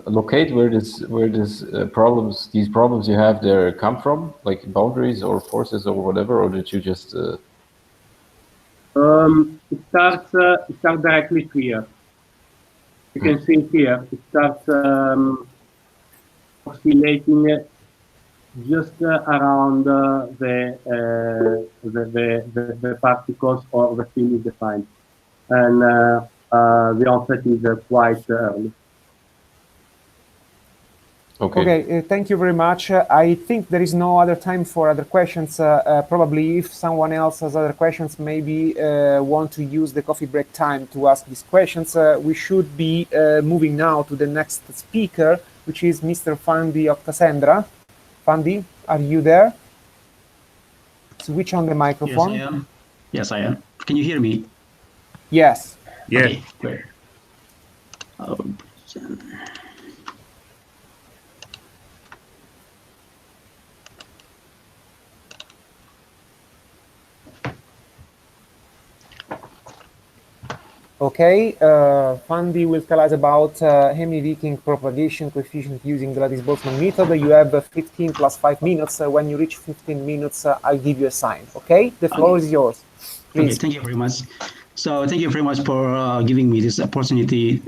locate where these problems you have there come from, like boundaries or forces or whatever, or did you just? It starts directly here. You can see here. It starts oscillating just around the particles or the field is defined, and the onset is quite early. Okay, thank you very much. I think there is no other time for other questions. Probably if someone else has other questions, maybe want to use the coffee break time to ask these questions. We should be moving now to the next speaker, which is Mr. Fandi Oktasendra. Fandi, are you there? switch on the microphone. Yes, I am. Yes, I am. Can you hear me? Yes. Yeah. Okay, great. Okay, Fandi will tell us about hemiwicking propagation coefficient using the Lattice Boltzmann method. You have 15 plus 5 minutes. When you reach 15 minutes, I'll give you a sign. Okay, the floor is yours. Please. Okay, thank you very much. So thank you very much for giving me this opportunity.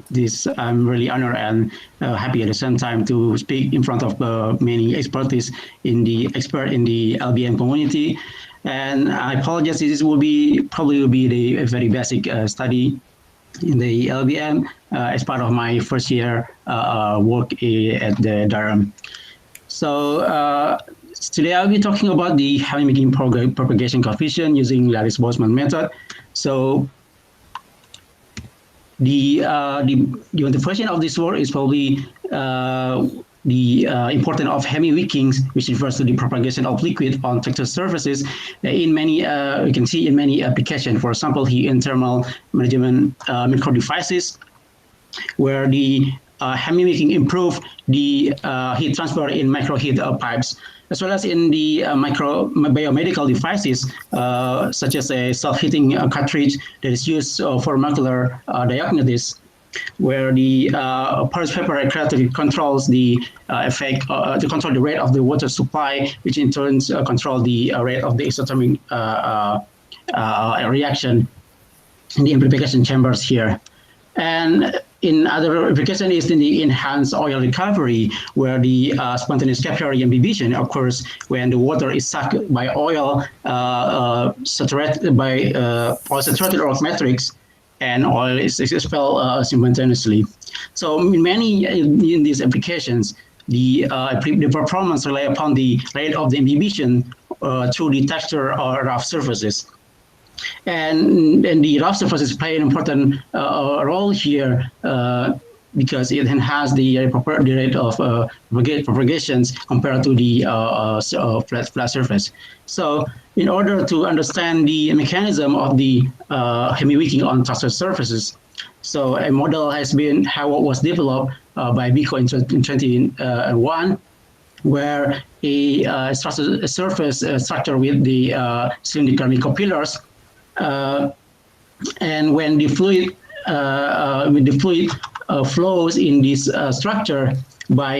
I'm really honored and happy at the same time to speak in front of many experts in the LBM community. And I apologize, this will probably be a very basic study in the LBM as part of my first year work at the Durham. So today I'll be talking about the hemiwicking propagation coefficient using Lattice Boltzmann method. So the version of this work is probably the importance of hemiwicking, which refers to the propagation of liquid on texture surfaces. In many, you can see in many applications. For example, here in thermal management micro devices, where the hemiwicking improve the heat transfer in micro heat pipes, as well as in the micro biomedical devices, such as a self-heating cartridge that is used for molecular diagnosis, where the pulse pepper reactor controls the effect to control the rate of the water supply, which in turn control the rate of the isothermic reaction in the amplification chambers here. And in other application is in the enhanced oil recovery, where the spontaneous capillary imbibition occurs when the water is sucked by oil saturated by saturated organic matrix, and oil is expelled simultaneously. So in these applications, the performance rely upon the rate of the imbibition through the texture or rough surfaces. And the rough surfaces play an important role here because it has the rate of propagations compared to the flat surface. So in order to understand the mechanism of the hemiwicking on texture surfaces, so a model was developed by Vico in 2001, where a surface structure with the cylindrical pillars, and when the fluid flows in this structure by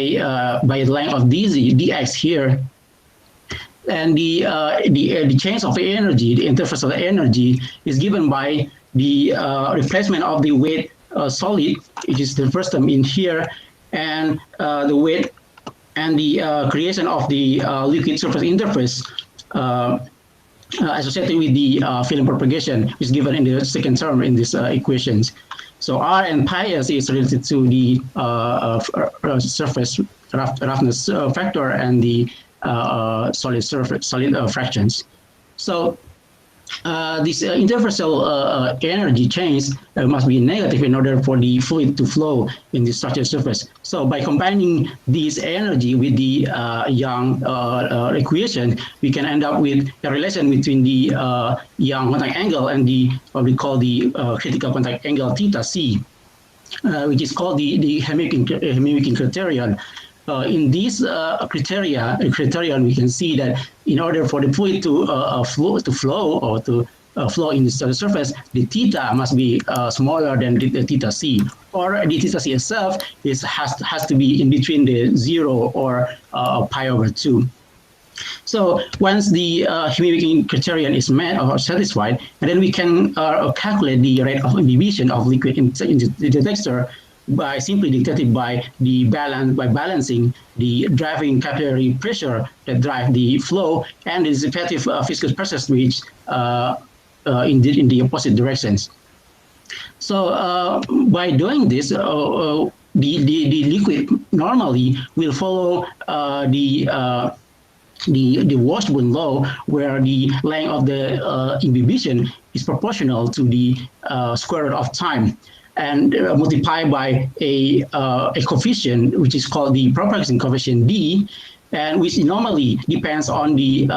the length of dx here, and the change of energy, the interface of energy, is given by the replacement of the weight solid, which is the first term in here, and the weight and the creation of the liquid surface interface associated with the film propagation, which is given in the second term in these equations. So R and pi s is related to the surface roughness factor and the solid fractions. So this interfacial energy change must be negative in order for the fluid to flow in the structured surface. So by combining this energy with the Young equation, we can end up with a relation between the Young contact angle and the what we call the critical contact angle theta c, which is called the hemiwicking criterion. In this criterion, we can see that in order for the fluid to flow in the surface, the theta must be smaller than the theta c, or the theta c itself has to be in between the 0 or pi over 2. So once the hemiwicking criterion is met or satisfied, and then we can calculate the rate of imbibition of liquid in the texture by simply dictated by balancing the driving capillary pressure that drive the flow and the effective viscous pressure switch in the opposite directions. So by doing this, the liquid normally will follow the Washburn law, where the length of the imbibition is proportional to the square root of time, and multiplied by a coefficient which is called the propagation coefficient d, and which normally depends on the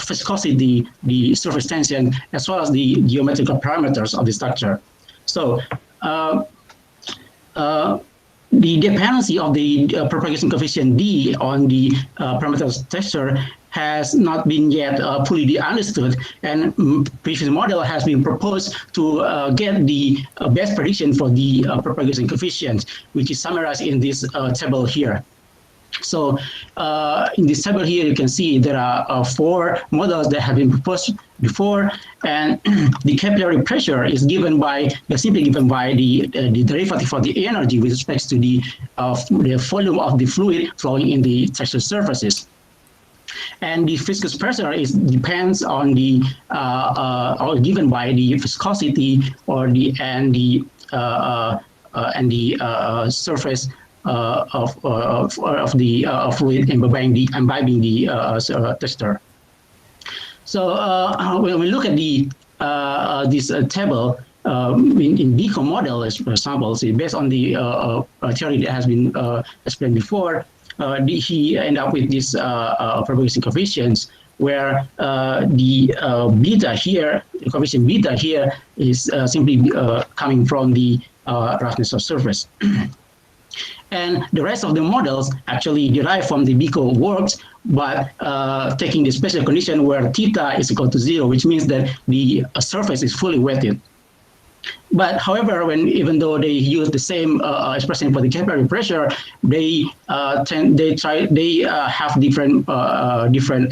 viscosity, the surface tension, as well as the geometrical parameters of the structure. So the dependency of the propagation coefficient D on the parameter texture has not been yet fully understood, and previous model has been proposed to get the best prediction for the propagation coefficient, which is summarized in this table here. So in this table here, you can see there are 4 models that have been proposed before, and the capillary pressure is given by, simply given by the derivative of the energy with respect to the volume of the fluid flowing in the texture surfaces. And the viscous pressure depends on the or given by the viscosity or the surface of the fluid imbibing the texture. So when we look at the this table in Biko model, for example, based on the theory that has been explained before, he ended up with this propagation coefficients where the beta here, the coefficient beta here, is simply coming from the roughness of surface. And the rest of the models actually derive from the Biko works, but taking the special condition where theta is equal to 0, which means that the surface is fully wetted. But however, even though they use the same expression for the capillary pressure, they have different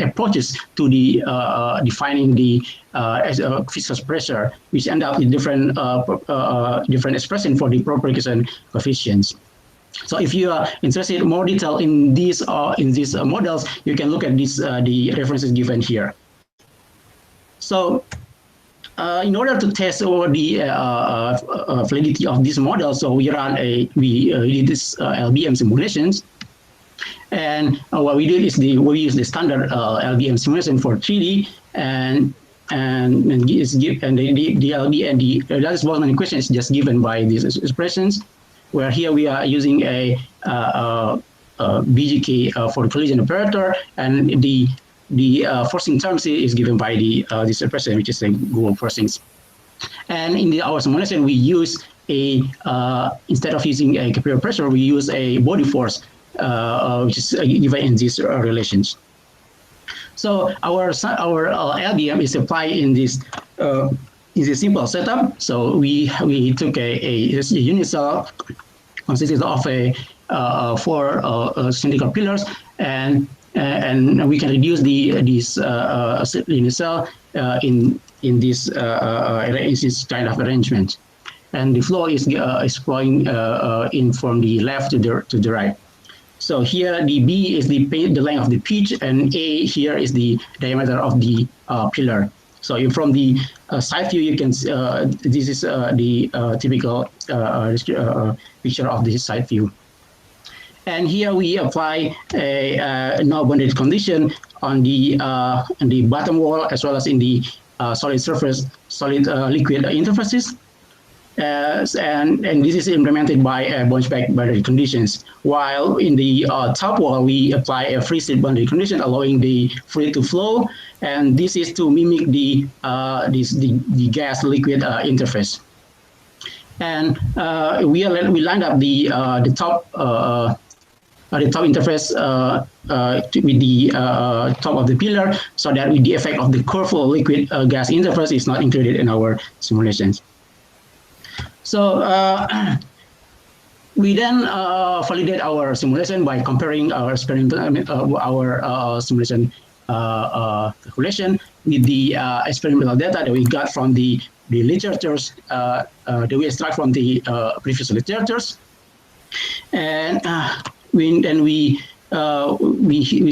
approaches to the defining the viscous pressure, which end up with different expression for the propagation coefficients. So if you are interested in more detail in these models, you can look at this the references given here. So in order to test over the validity of this model, so we did this LBM simulations, and what we did is we use the standard LBM simulation for 3D, and the LB and the Lattice Boltzmann equation is just given by these expressions, where here we are using a BGK for the collision operator, and the forcing terms is given by this expression, which is the Google forcings. And in our simulation, we use instead of using a capillary pressure, we use a body force, which is given in these relations. So our LBM is applied in this simple setup. So we took a unit cell consisted of 4 cylindrical pillars, and we can reduce this unit cell in this kind of arrangement, and the flow is flowing in from the left to the right. So here the B is the length of the pitch, and A here is the diameter of the pillar. So from the side view, you can this is the typical picture of the side view. And here we apply a no-bounded condition on the bottom wall as well as in the solid liquid interfaces. And this is implemented by bounce-back boundary conditions. While in the top wall, we apply a free-state boundary condition allowing the fluid to flow, and this is to mimic the gas-liquid interface. And we lined up the top interface with the top of the pillar, so that with the effect of the curved liquid gas interface is not included in our simulations. So we then validate our simulation by comparing our experimental simulation calculation with the experimental data that we got from the literatures that we extract from the previous literatures, and we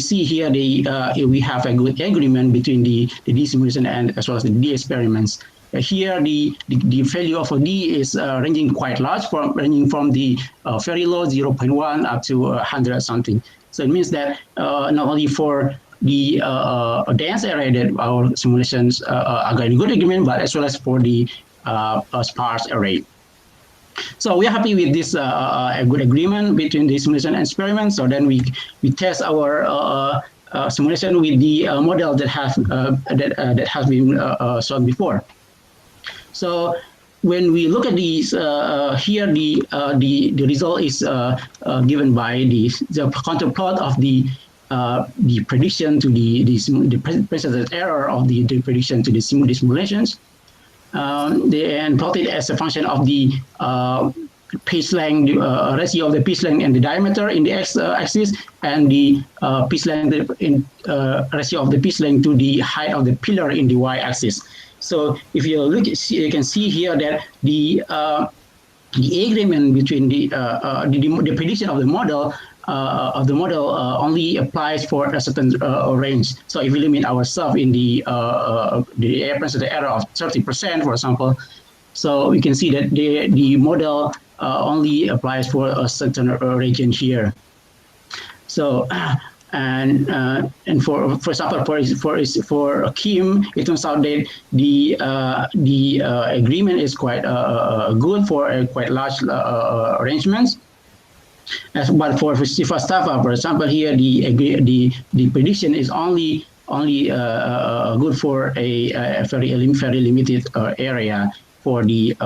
see here we have a good agreement between the D simulation and as well as the D experiments. Here the value of D is ranging quite large, ranging from the very low 0.1 up to 100 something. So it means that not only for the dense array that our simulations are getting good agreement, but as well as for the sparse array. So we are happy with this a good agreement between the simulation and experiment. So then we test our simulation with the model that has been shown before. So when we look at these here, the result is given by the counter plot of the prediction to the present error of the prediction to the simulations. And plotted as a function of the pitch length, ratio of the pitch length and the diameter in the x-axis, and the pitch length in ratio of the pitch length to the height of the pillar in the y-axis. So if you look, you can see here that the agreement between the prediction of the model only applies for a certain range. So if we limit ourselves in the error of 30%, for example, so we can see that the model only applies for a certain region here. So and for example, for Kim, it turns out that the agreement is quite good for quite large arrangements. But for Staffa, for example, here the prediction is only good for a very limited area for the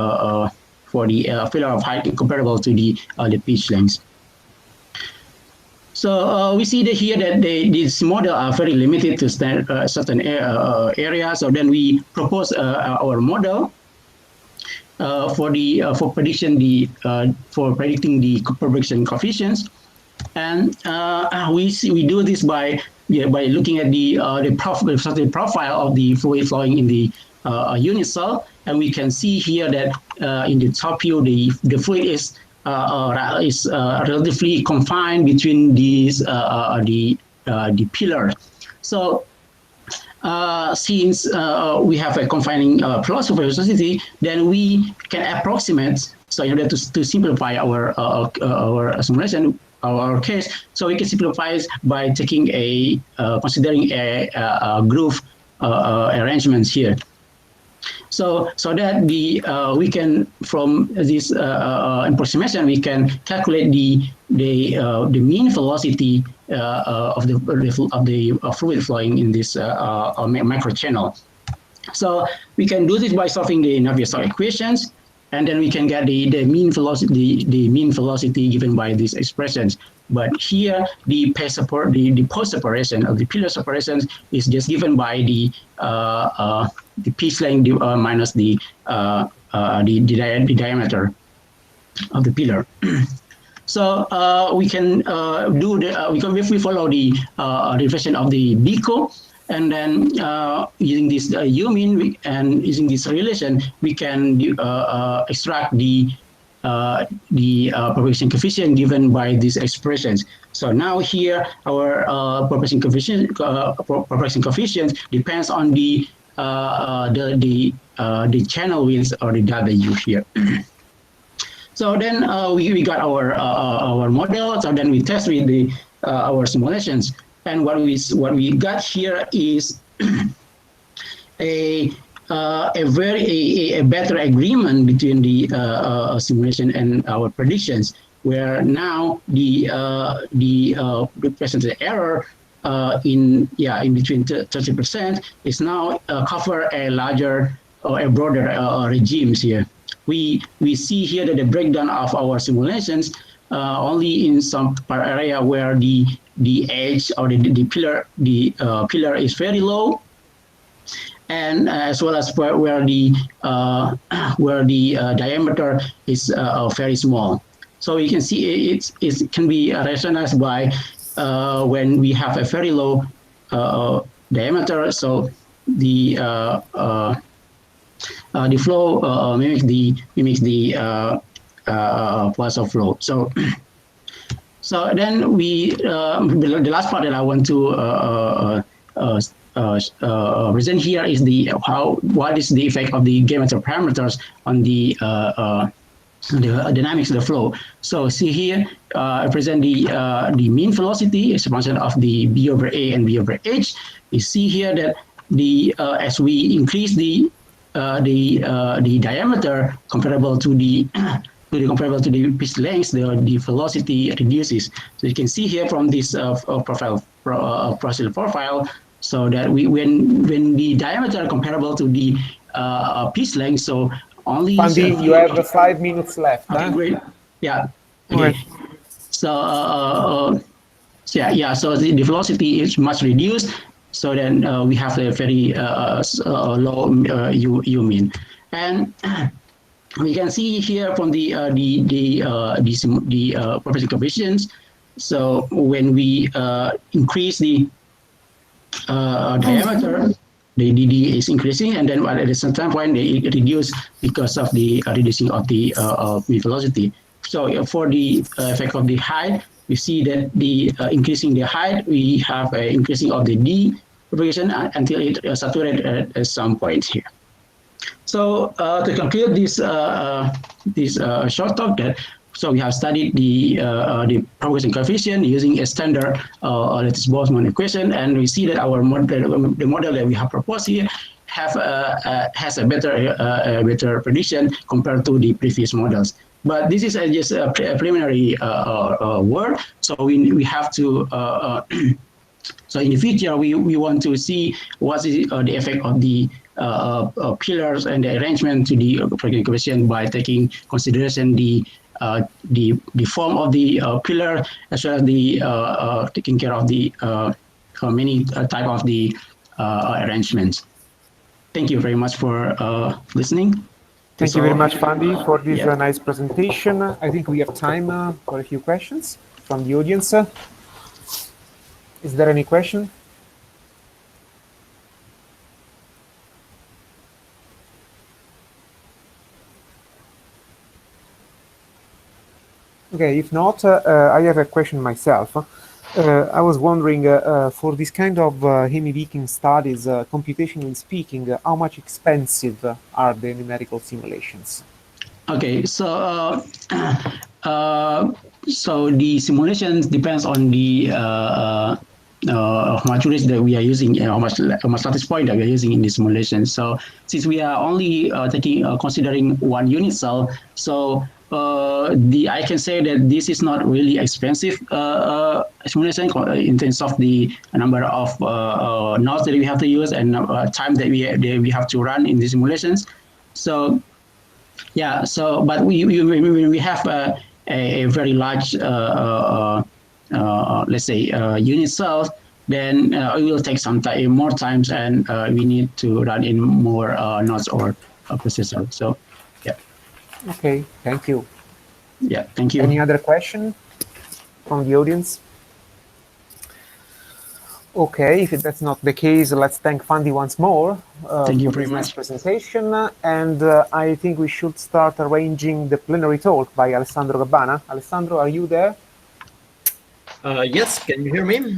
pillar of height comparable to the pitch length. So we see that here that these models are very limited to certain areas. So then we propose our model for predicting the propagation coefficients, and we do this by looking at the profile of the fluid flowing in the unit cell, and we can see here that in the top view the fluid is relatively confined between these the pillars. So since we have a confining philosophy of velocity, then we can approximate. So in order to simplify our simulation, our case, so we can simplify it by taking considering a groove arrangements here. So that we can, from this approximation, we can calculate the mean velocity of the fluid flowing in this micro channel. So we can do this by solving the Navier-Stokes equations, and then we can get the mean velocity given by these expressions. But here the post separation of the pillar separations is just given by the pitch length minus the diameter of the pillar. So we can if we follow the reflection of the Biko, and then using this U-mean and using this relation, we can extract the propagation coefficient given by these expressions. So now here our propagation coefficient depends on the channel width or the W here. So then we got our model. So then we test with our simulations, and what we got here is a better agreement between the simulation and our predictions, where now the present error in between 30% is now cover a larger or a broader regimes here. We see here that the breakdown of our simulations only in some area where the edge or the pillar is very low, and as well as where the diameter is very small. So you can see it can be rationalized by when we have a very low diameter. So the flow mimics the plasma flow. So then the last part that I want to present here is what is the effect of the geometric parameters on the dynamics of the flow. So see here, I present the mean velocity as a function of the B over A and B over H. You see here that as we increase the diameter comparable to the to the comparable to the pitch length, the velocity reduces. So you can see here from this process profile, so that when the diameter are comparable to the pitch length, so only. Fandi, you have 5 minutes left. Okay, great. Yeah. Okay. So so the velocity is much reduced. So then we have a very low U mean, and we can see here from the propagation coefficients. So when we increase the diameter, the DD is increasing, and then at a certain point they reduce because of the reducing of the velocity. So for the effect of the height, we see that the increasing the height, we have an increasing of the D propagation until it saturates at some point here. So to conclude this short talk, so we have studied the propagation coefficient using a standard Lattice Boltzmann equation, and we see that our model, the model that we have proposed here, has a better prediction compared to the previous models. But this is just a preliminary work, so we have to. So in the future, we want to see what is the effect of the pillars and the arrangement to the propagation coefficient by taking consideration the form of the pillar, as well as the taking care of the many type of the arrangements. Thank you very much for listening. Thank you very much, Fandi, for this nice presentation. I think we have time for a few questions from the audience. Is there any question? Okay, if not, I have a question myself. I was wondering, for this kind of hemiwicking studies, computationally speaking, how much expensive are the numerical simulations? Okay, so so the simulations depends on the how much units that we are using, how much lattice point that we are using in the simulation. So since we are only considering one unit cell, so I can say that this is not really expensive simulation in terms of the number of nodes that we have to use and time that we have to run in the simulations. So yeah, so but we have a very large let's say unit cells, then it will take some time, more times, and we need to run in more nodes or processor. So yeah. Okay, thank you. Yeah, thank you. Any other question from the audience? Okay, if that's not the case, let's thank Fandi once more thank you for very this much. nice presentation. And I think we should start arranging the plenary talk by Alessandro Gabbana. Alessandro, are you there? Yes, can you hear me?